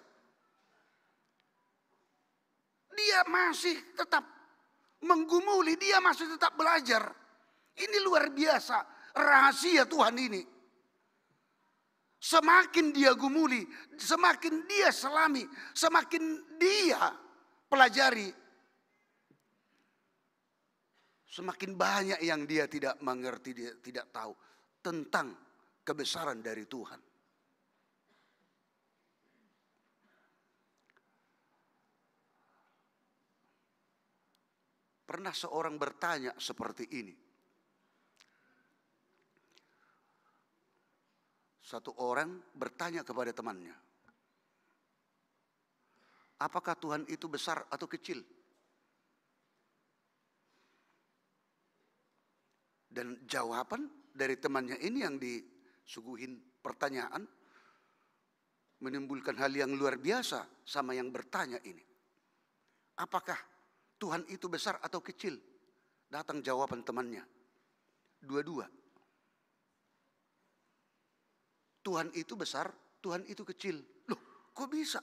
masih tetap menggumuli, dia masih tetap belajar. Ini luar biasa rahasia Tuhan ini. Semakin dia gumuli, semakin dia selami, semakin dia pelajari, semakin banyak yang dia tidak mengerti, dia tidak tahu tentang kebesaran dari Tuhan. Pernah seorang bertanya seperti ini. Satu orang bertanya kepada temannya, apakah Tuhan itu besar atau kecil? Dan jawaban dari temannya ini yang disuguhin pertanyaan menimbulkan hal yang luar biasa sama yang bertanya ini. Apakah Tuhan itu besar atau kecil? Datang jawaban temannya, dua-dua. Tuhan itu besar, Tuhan itu kecil. Loh, kok bisa?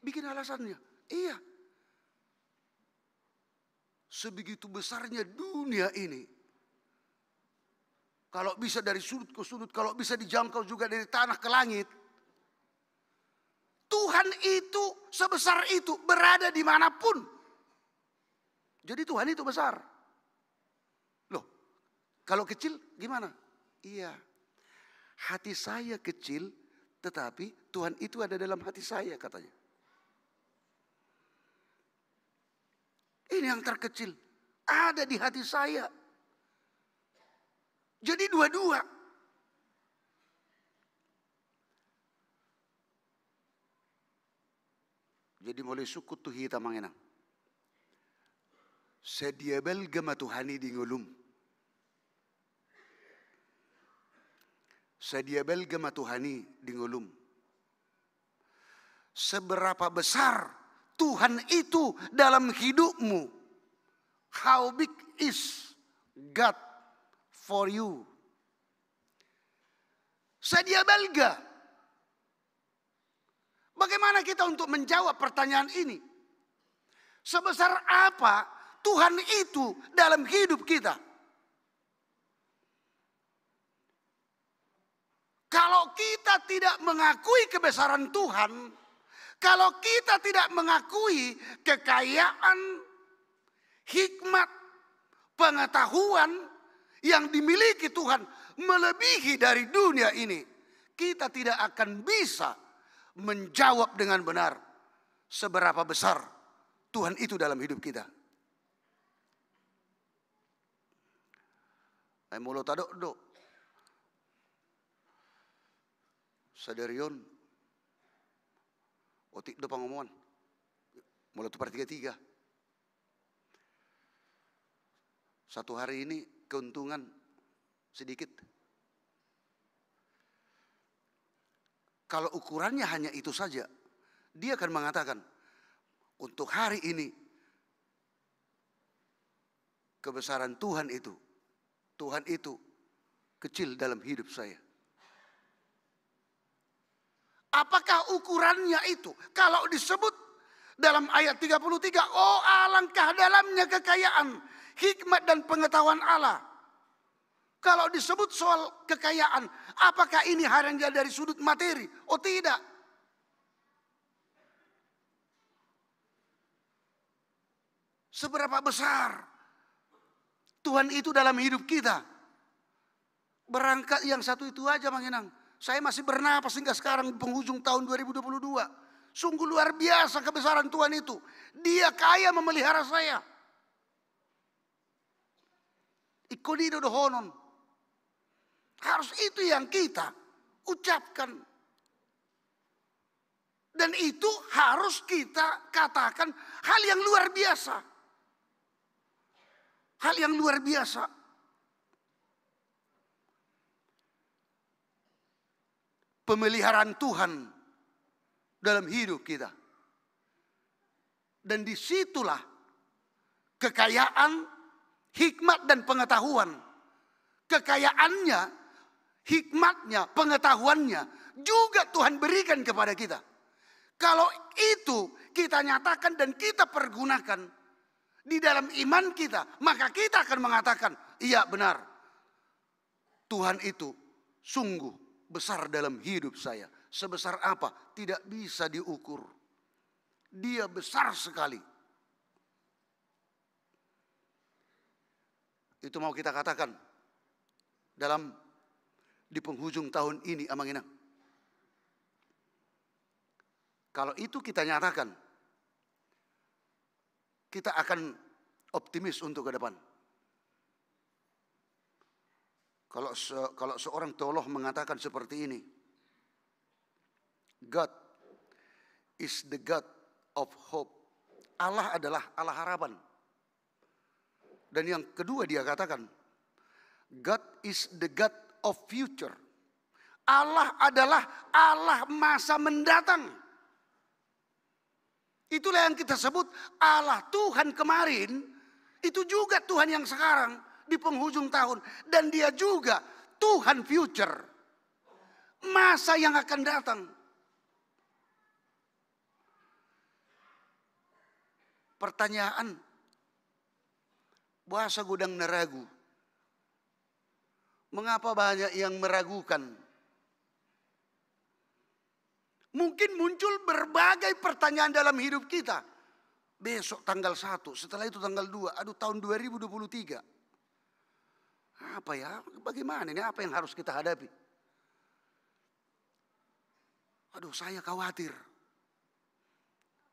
Bikin alasannya. Iya. Sebegitu besarnya dunia ini. Kalau bisa dari sudut ke sudut, kalau bisa dijangkau juga dari tanah ke langit. Tuhan itu sebesar itu berada dimanapun. Jadi Tuhan itu besar. Loh, kalau kecil gimana? Iya. Hati saya kecil, tetapi Tuhan itu ada dalam hati saya katanya. Ini yang terkecil, ada di hati saya. Jadi dua-dua. Jadi mulai suku tuh hitam mangenang. Sedia belgama Tuhani di ngulum. Sedia belgama Tuhani di ngulum. Seberapa besar Tuhan itu dalam hidupmu? How big is God for you? Sedia belga. Bagaimana kita untuk menjawab pertanyaan ini? Sebesar apa Tuhan itu dalam hidup kita? Kalau kita tidak mengakui kebesaran Tuhan, kalau kita tidak mengakui kekayaan, hikmat, pengetahuan yang dimiliki Tuhan melebihi dari dunia ini, kita tidak akan bisa menjawab dengan benar seberapa besar Tuhan itu dalam hidup kita. Mulo tadok do. Sadarion. Otik do pangomongan. Mulo tu per 33. Satu hari ini keuntungan sedikit. Kalau ukurannya hanya itu saja, dia akan mengatakan, untuk hari ini, kebesaran Tuhan itu kecil dalam hidup saya. Apakah ukurannya itu? Kalau disebut dalam ayat 33, oh alangkah dalamnya kekayaan hikmat dan pengetahuan Allah. Kalau disebut soal kekayaan, apakah ini hanya dari sudut materi? Oh tidak. Seberapa besar Tuhan itu dalam hidup kita. Berangkat yang satu itu aja Mang Enang. Saya masih bernapas hingga sekarang di penghujung tahun 2022. Sungguh luar biasa kebesaran Tuhan itu. Dia kaya memelihara saya. Ikonido dohonon. Harus itu yang kita ucapkan. Dan itu harus kita katakan hal yang luar biasa. Hal yang luar biasa. Pemeliharaan Tuhan dalam hidup kita. Dan disitulah kekayaan, hikmat dan pengetahuan. Kekayaannya, hikmatnya, pengetahuannya juga Tuhan berikan kepada kita. Kalau itu kita nyatakan dan kita pergunakan di dalam iman kita, maka kita akan mengatakan, iya benar, Tuhan itu sungguh besar dalam hidup saya. Sebesar apa? Tidak bisa diukur. Dia besar sekali. Itu mau kita katakan di penghujung tahun ini, Amang Enang. Kalau itu kita nyatakan, kita akan optimis untuk ke depan. Kalau seorang teolog mengatakan seperti ini, God is the God of hope. Allah adalah Allah harapan. Dan yang kedua dia katakan, God is the God of future. Allah adalah Allah masa mendatang. Itulah yang kita sebut Allah Tuhan kemarin, itu juga Tuhan yang sekarang di penghujung tahun. Dan dia juga Tuhan future. Masa yang akan datang. Pertanyaan, bahasa gudang neragu. Mengapa banyak yang meragukan? Mungkin muncul berbagai pertanyaan dalam hidup kita. Besok tanggal 1, setelah itu tanggal 2, aduh tahun 2023. Apa ya, bagaimana ini, apa yang harus kita hadapi? Aduh saya khawatir.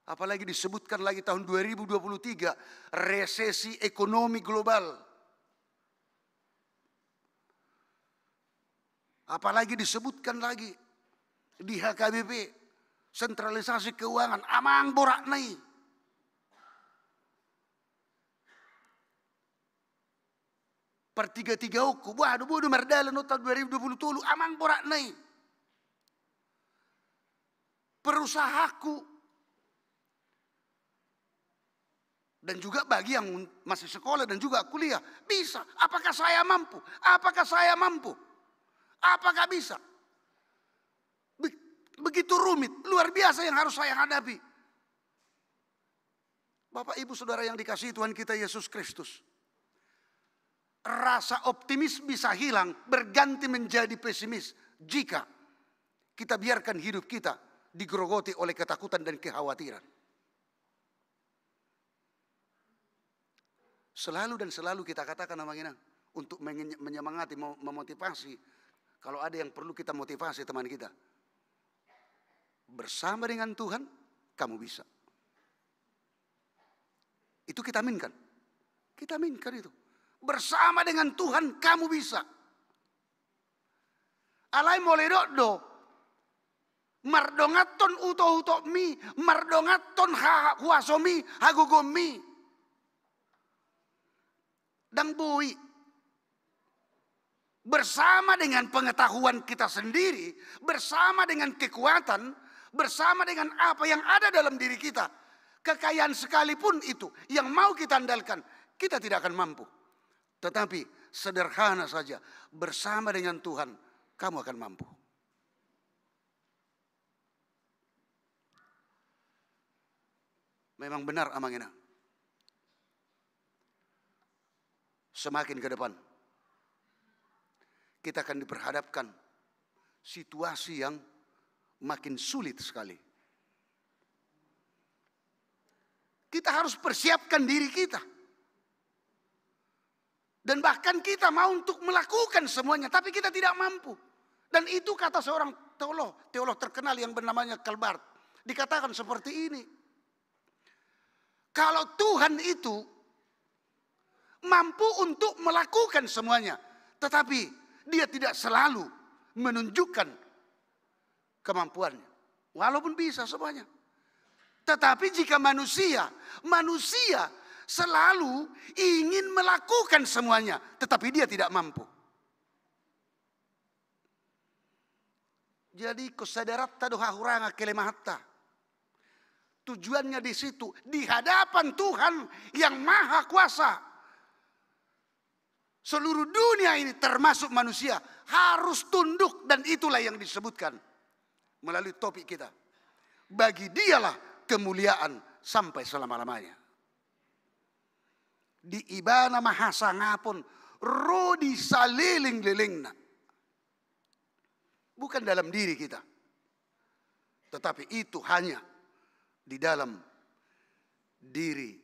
Apalagi disebutkan lagi tahun 2023, resesi ekonomi global. Apalagi disebutkan lagi di HKBP, sentralisasi keuangan, amang borak naik. Per 3-3 uku, waduh bodoh merdala no tahun 2020, amang borak naik. Perusahaku. Dan juga bagi yang masih sekolah dan juga kuliah, bisa. Apakah saya mampu? Apakah saya mampu? Apakah bisa? Begitu rumit, luar biasa yang harus saya hadapi. Bapak, Ibu, Saudara yang dikasihi Tuhan kita Yesus Kristus. Rasa optimis bisa hilang, berganti menjadi pesimis jika kita biarkan hidup kita digerogoti oleh ketakutan dan kekhawatiran. Selalu dan selalu kita katakan namanya untuk menyemangati, memotivasi. Kalau ada yang perlu kita motivasi teman kita. Bersama dengan Tuhan, kamu bisa. Itu kita aminkan. Kita aminkan itu. Bersama dengan Tuhan, kamu bisa. Alai moledodo. Mardongaton uto mi. Mardongaton huasomi hagogomi. Dan bui. Bersama dengan pengetahuan kita sendiri, bersama dengan kekuatan, bersama dengan apa yang ada dalam diri kita, kekayaan sekalipun itu yang mau kita andalkan, kita tidak akan mampu. Tetapi sederhana saja, bersama dengan Tuhan, kamu akan mampu. Memang benar Amang Enang. semakin ke depan kita akan diperhadapkan situasi yang makin sulit sekali. Kita harus persiapkan diri kita. Dan bahkan kita mau untuk melakukan semuanya, tapi kita tidak mampu. Dan itu kata seorang teolog terkenal yang bernamanya Calvert. Dikatakan seperti ini. Kalau Tuhan itu mampu untuk melakukan semuanya, tetapi Dia tidak selalu menunjukkan kemampuannya. Walaupun bisa semuanya. Tetapi jika manusia selalu ingin melakukan semuanya, tetapi dia tidak mampu. Jadi kesadaran doha huranga kelemahatta. Tujuannya di situ, di hadapan Tuhan yang maha kuasa. Seluruh dunia ini termasuk manusia harus tunduk, dan itulah yang disebutkan melalui topik kita. Bagi Dialah kemuliaan sampai selama-lamanya. Di ibana mahasangapun rodi saliling-lilingna. Bukan dalam diri kita, tetapi itu hanya di dalam diri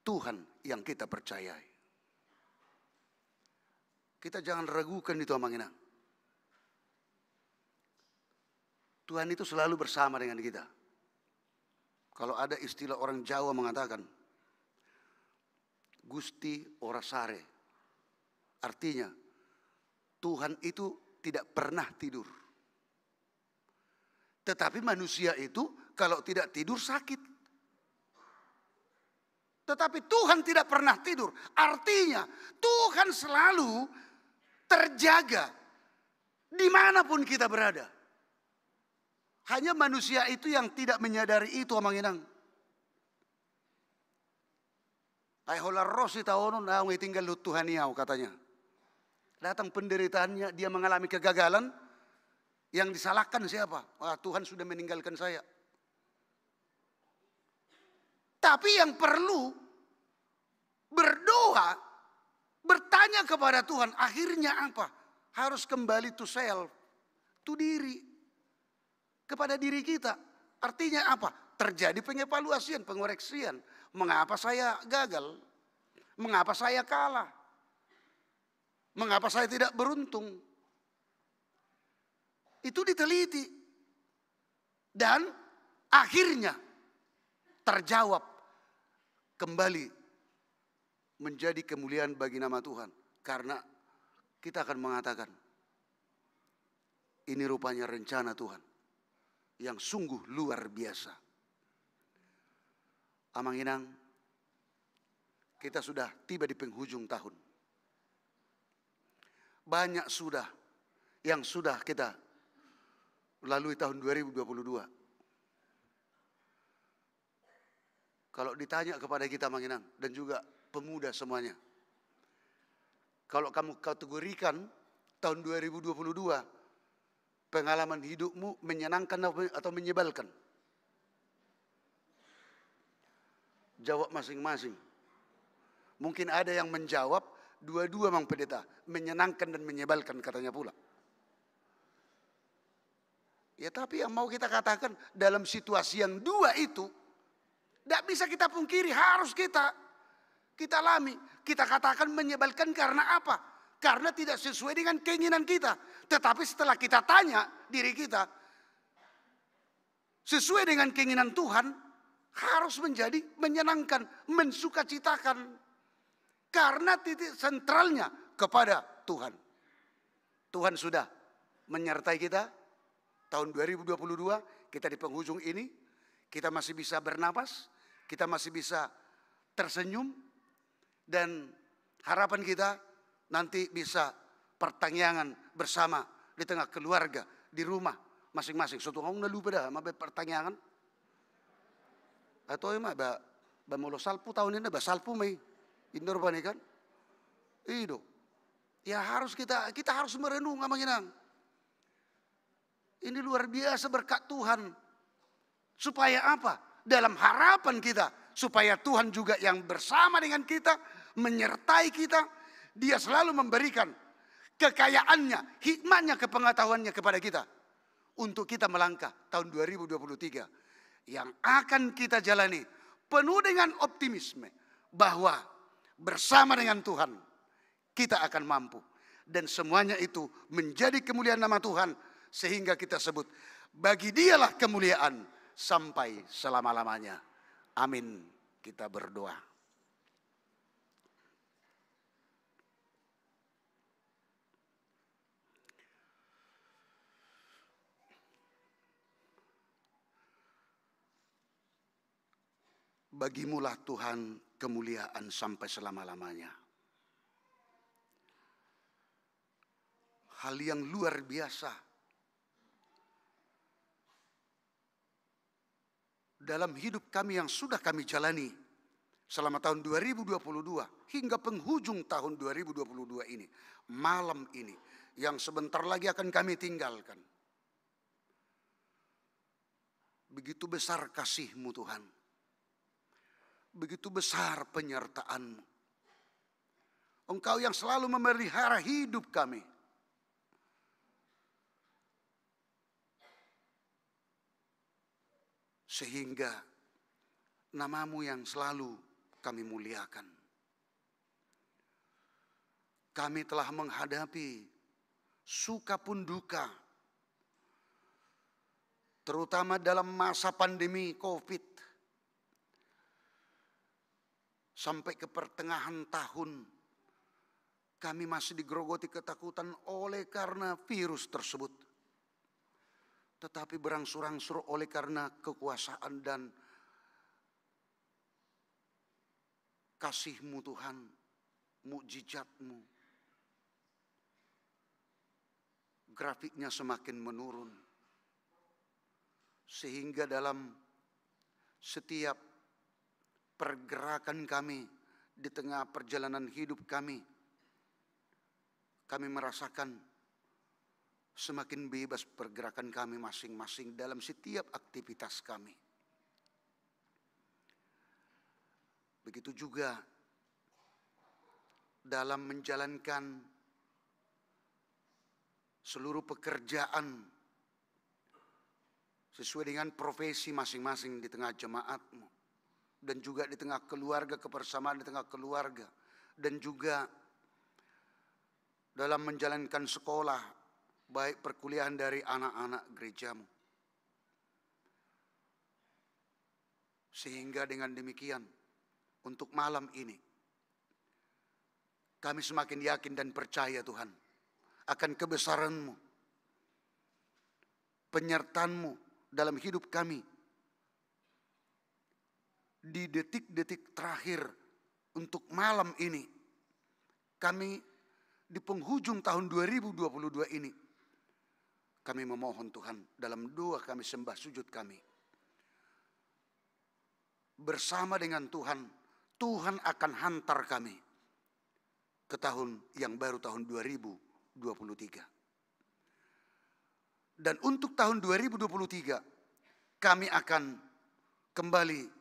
Tuhan yang kita percayai. Kita jangan ragukan itu, Amangina. Tuhan itu selalu bersama dengan kita. Kalau ada istilah orang Jawa mengatakan Gusti ora sare, artinya Tuhan itu tidak pernah tidur. Tetapi manusia itu kalau tidak tidur sakit. Tetapi Tuhan tidak pernah tidur. Artinya Tuhan selalu terjaga dimanapun kita berada. Hanya manusia itu yang tidak menyadari itu, Amanginang. Ay holar rosi taonon na tinggal Tuhan niau katanya. Datang penderitaannya, dia mengalami kegagalan. Yang disalahkan siapa? Wah, Tuhan sudah meninggalkan saya. Tapi yang perlu berdoa, bertanya kepada Tuhan, akhirnya apa? Harus kembali to self, to diri, kepada diri kita. Artinya apa? Terjadi pengevaluasian, pengoreksian. Mengapa saya gagal? Mengapa saya kalah? Mengapa saya tidak beruntung? Itu diteliti. Dan akhirnya terjawab kembali menjadi kemuliaan bagi nama Tuhan. Karena kita akan mengatakan, ini rupanya rencana Tuhan yang sungguh luar biasa. Amanginang, kita sudah tiba di penghujung tahun. Banyak yang sudah kita lalui tahun 2022. Kalau ditanya kepada kita Manginang dan juga pemuda semuanya, kalau kamu kategorikan tahun 2022 pengalaman hidupmu menyenangkan atau menyebalkan? Jawab masing-masing. Mungkin ada yang menjawab dua-dua, Mang Pendeta, menyenangkan dan menyebalkan katanya pula. Ya tapi yang mau kita katakan dalam situasi yang dua itu, tidak bisa kita pungkiri, harus kita alami. Kita katakan menyebalkan karena apa? Karena tidak sesuai dengan keinginan kita. Tetapi setelah kita tanya diri kita, sesuai dengan keinginan Tuhan, harus menjadi menyenangkan, mensukacitakan. Karena titik sentralnya kepada Tuhan. Tuhan sudah menyertai kita. Tahun 2022 kita di penghujung ini, kita masih bisa bernapas, kita masih bisa tersenyum, dan harapan kita nanti bisa pertanyaan bersama di tengah keluarga, di rumah masing-masing. Suatu orang udah lupa dah, mabe pertanyaan. Atau emang ba molo salpu tahun ini ba salpu mai indor bani kan? Itu. Ya harus kita harus merenung Amanginang. Ini luar biasa berkat Tuhan. Supaya apa? Dalam harapan kita. Supaya Tuhan juga yang bersama dengan kita, menyertai kita, Dia selalu memberikan kekayaannya, hikmahnya, kepengetahuannya kepada kita untuk kita melangkah tahun 2023 yang akan kita jalani penuh dengan optimisme bahwa bersama dengan Tuhan kita akan mampu, dan semuanya itu menjadi kemuliaan nama Tuhan, sehingga kita sebut bagi Dialah kemuliaan sampai selama-lamanya. Amin. Kita berdoa. Bagimulah Tuhan kemuliaan sampai selama-lamanya. Hal yang luar biasa dalam hidup kami yang sudah kami jalani selama tahun 2022 hingga penghujung tahun 2022 ini, malam ini yang sebentar lagi akan kami tinggalkan. Begitu besar kasih-Mu Tuhan, begitu besar penyertaan-Mu. Engkau yang selalu memelihara hidup kami. Sehingga nama-Mu yang selalu kami muliakan. Kami telah menghadapi suka pun duka, terutama dalam masa pandemi COVID. Sampai ke pertengahan tahun, kami masih digerogoti ketakutan oleh karena virus tersebut. Tetapi berangsur-angsur oleh karena kekuasaan dan kasih-Mu Tuhan, mukjizat-Mu, grafiknya semakin menurun. Sehingga dalam setiap pergerakan kami di tengah perjalanan hidup kami merasakan semakin bebas pergerakan kami masing-masing dalam setiap aktivitas kami. Begitu juga dalam menjalankan seluruh pekerjaan sesuai dengan profesi masing-masing di tengah jemaat-Mu, dan juga di tengah keluarga, kebersamaan di tengah keluarga, dan juga dalam menjalankan sekolah, baik perkuliahan dari anak-anak gereja-Mu. Sehingga dengan demikian, untuk malam ini, kami semakin yakin dan percaya Tuhan akan kebesaran-Mu, penyertaan-Mu dalam hidup kami. Di detik-detik terakhir untuk malam ini, kami di penghujung tahun 2022 ini, kami memohon Tuhan dalam doa kami, sembah sujud kami. Bersama dengan Tuhan, Tuhan akan hantar kami ke tahun yang baru, tahun 2023. Dan untuk tahun 2023, kami akan kembali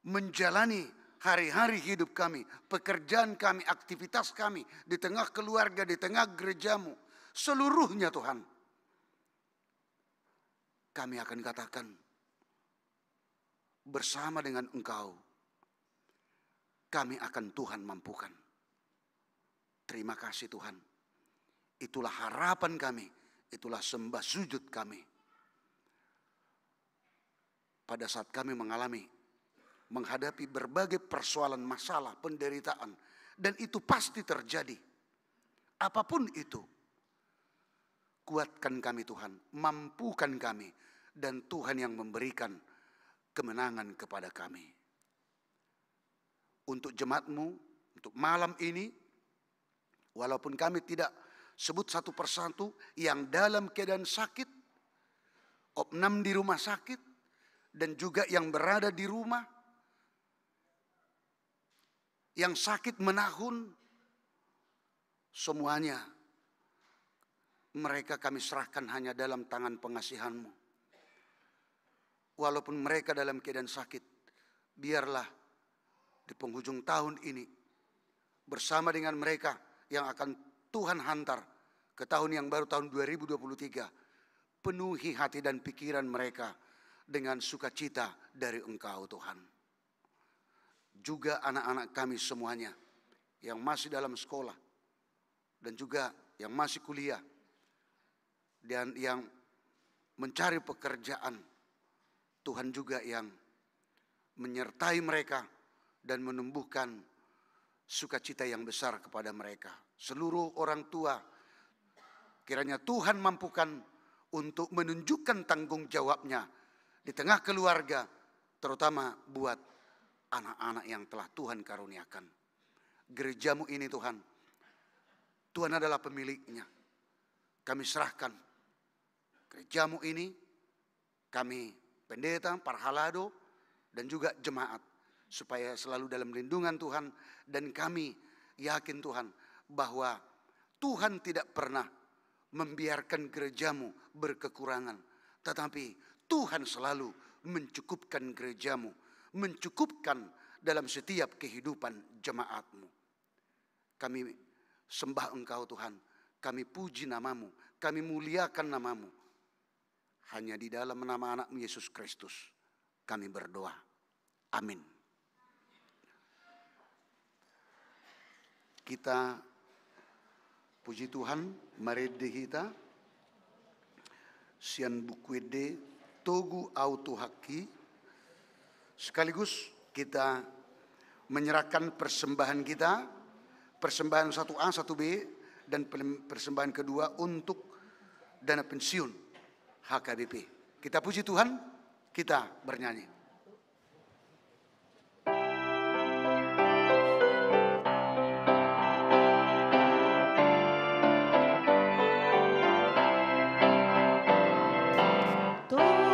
menjalani hari-hari hidup kami, pekerjaan kami, aktivitas kami, di tengah keluarga, di tengah gereja-Mu, seluruhnya Tuhan. Kami akan katakan, bersama dengan Engkau, kami akan Tuhan mampukan. Terima kasih Tuhan. Itulah harapan kami, itulah sembah sujud kami. Pada saat kami menghadapi berbagai persoalan, masalah, penderitaan, dan itu pasti terjadi. Apapun itu, kuatkan kami Tuhan, mampukan kami, dan Tuhan yang memberikan kemenangan kepada kami. Untuk jemaat-Mu, untuk malam ini, walaupun kami tidak sebut satu persatu yang dalam keadaan sakit, opnam di rumah sakit, dan juga yang berada di rumah, yang sakit menahun, semuanya mereka kami serahkan hanya dalam tangan pengasihan-Mu. Walaupun mereka dalam keadaan sakit, biarlah di penghujung tahun ini bersama dengan mereka yang akan Tuhan hantar ke tahun yang baru, tahun 2023. Penuhi hati dan pikiran mereka dengan sukacita dari Engkau Tuhan. Juga anak-anak kami semuanya yang masih dalam sekolah dan juga yang masih kuliah dan yang mencari pekerjaan, Tuhan juga yang menyertai mereka dan menumbuhkan sukacita yang besar kepada mereka. Seluruh orang tua, kiranya Tuhan mampukan untuk menunjukkan tanggung jawabnya di tengah keluarga, terutama buat anak-anak yang telah Tuhan karuniakan. Gerejamu ini Tuhan, Tuhan adalah pemiliknya. Kami serahkan gerejamu ini, kami pendeta, parhalado, dan juga jemaat, supaya selalu dalam lindungan Tuhan. Dan kami yakin Tuhan, bahwa Tuhan tidak pernah membiarkan gerejamu berkekurangan. Tetapi Tuhan selalu mencukupkan gerejamu, mencukupkan dalam setiap kehidupan jemaatmu. Kami sembah Engkau Tuhan, kami puji namamu, kami muliakan namamu. Hanya di dalam nama anak-Mu Yesus Kristus kami berdoa. Amin. Kita puji Tuhan, mari dihita sian bukwede togu auto haki. Sekaligus kita menyerahkan persembahan kita, persembahan 1A, 1B, dan persembahan kedua untuk dana pensiun HKBP. Kita puji Tuhan, kita bernyanyi. Oh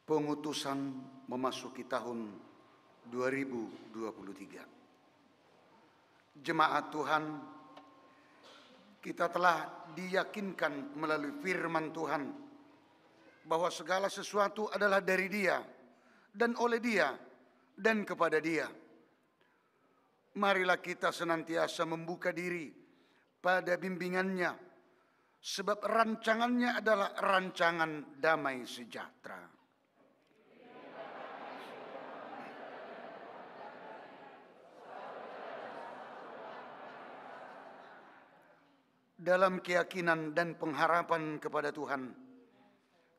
pengutusan memasuki tahun 2023. Jemaat Tuhan, kita telah diyakinkan melalui firman Tuhan bahwa segala sesuatu adalah dari Dia dan oleh Dia dan kepada Dia. Marilah kita senantiasa membuka diri pada bimbingannya, sebab rancangannya adalah rancangan damai sejahtera. Dalam keyakinan dan pengharapan kepada Tuhan,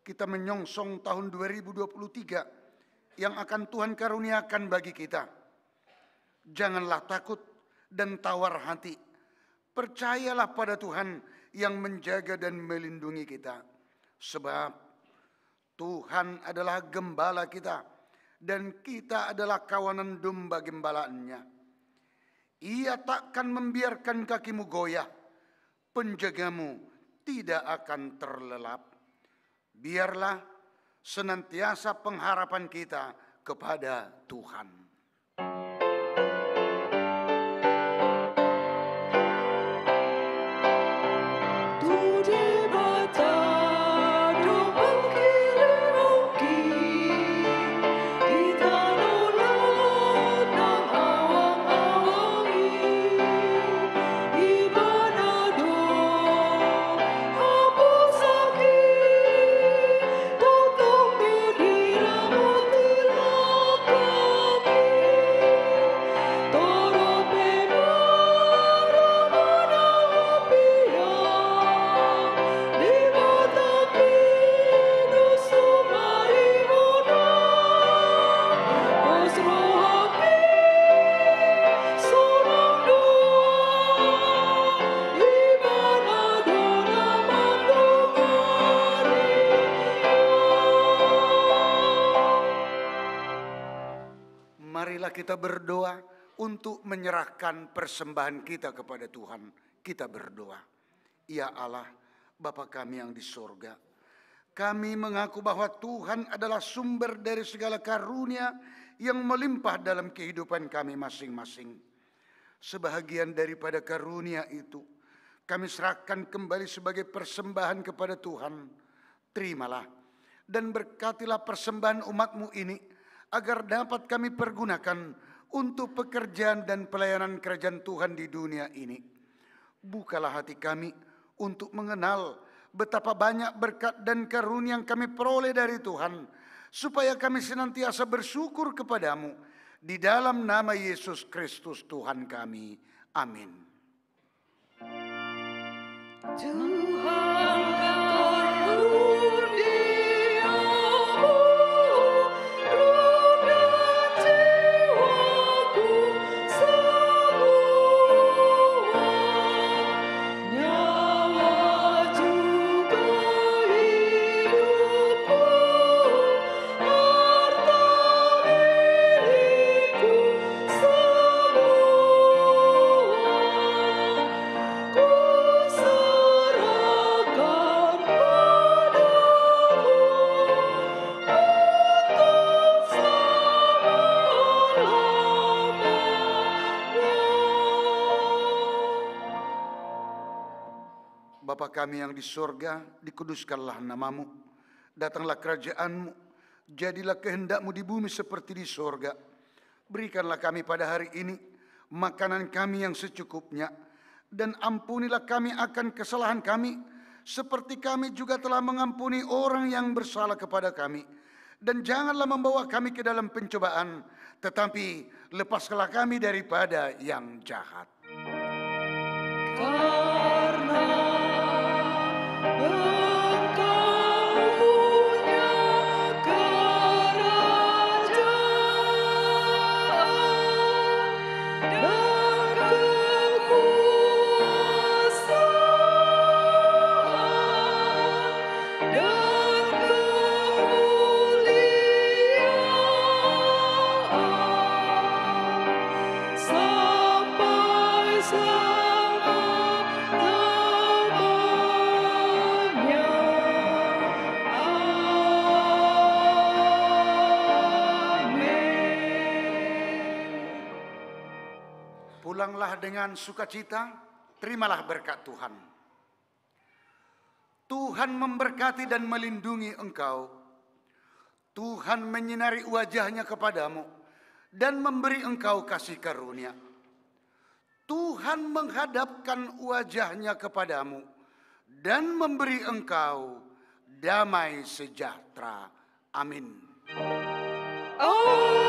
kita menyongsong tahun 2023 yang akan Tuhan karuniakan bagi kita. Janganlah takut dan tawar hati. Percayalah pada Tuhan yang menjaga dan melindungi kita. Sebab Tuhan adalah gembala kita dan kita adalah kawanan domba gembalaannya. Ia takkan membiarkan kakimu goyah, penjagamu tidak akan terlelap. Biarlah senantiasa pengharapan kita kepada Tuhan. Marilah kita berdoa untuk menyerahkan persembahan kita kepada Tuhan. Kita berdoa. Ya Allah, Bapa kami yang di sorga, kami mengaku bahwa Tuhan adalah sumber dari segala karunia yang melimpah dalam kehidupan kami masing-masing. Sebahagian daripada karunia itu kami serahkan kembali sebagai persembahan kepada Tuhan. Terimalah dan berkatilah persembahan umat-Mu ini, agar dapat kami pergunakan untuk pekerjaan dan pelayanan kerajaan Tuhan di dunia ini. Bukalah hati kami untuk mengenal betapa banyak berkat dan karunia yang kami peroleh dari Tuhan, supaya kami senantiasa bersyukur kepadamu. Di dalam nama Yesus Kristus Tuhan kami. Amin. Tuhan Bapa kami yang di sorga, dikuduskanlah namamu. Datanglah kerajaanmu, jadilah kehendak-Mu di bumi seperti di sorga. Berikanlah kami pada hari ini makanan kami yang secukupnya, dan ampunilah kami akan kesalahan kami, seperti kami juga telah mengampuni orang yang bersalah kepada kami. Dan janganlah membawa kami ke dalam pencobaan, tetapi lepaskanlah kami daripada yang jahat. Karena sampai selama Pulanglah dengan sukacita, terimalah berkat Tuhan. Tuhan memberkati dan melindungi engkau. Tuhan menyinari wajahnya kepadamu dan memberi engkau kasih karunia. Tuhan menghadapkan wajahnya kepadamu dan memberi engkau damai sejahtera. Amin. Oh.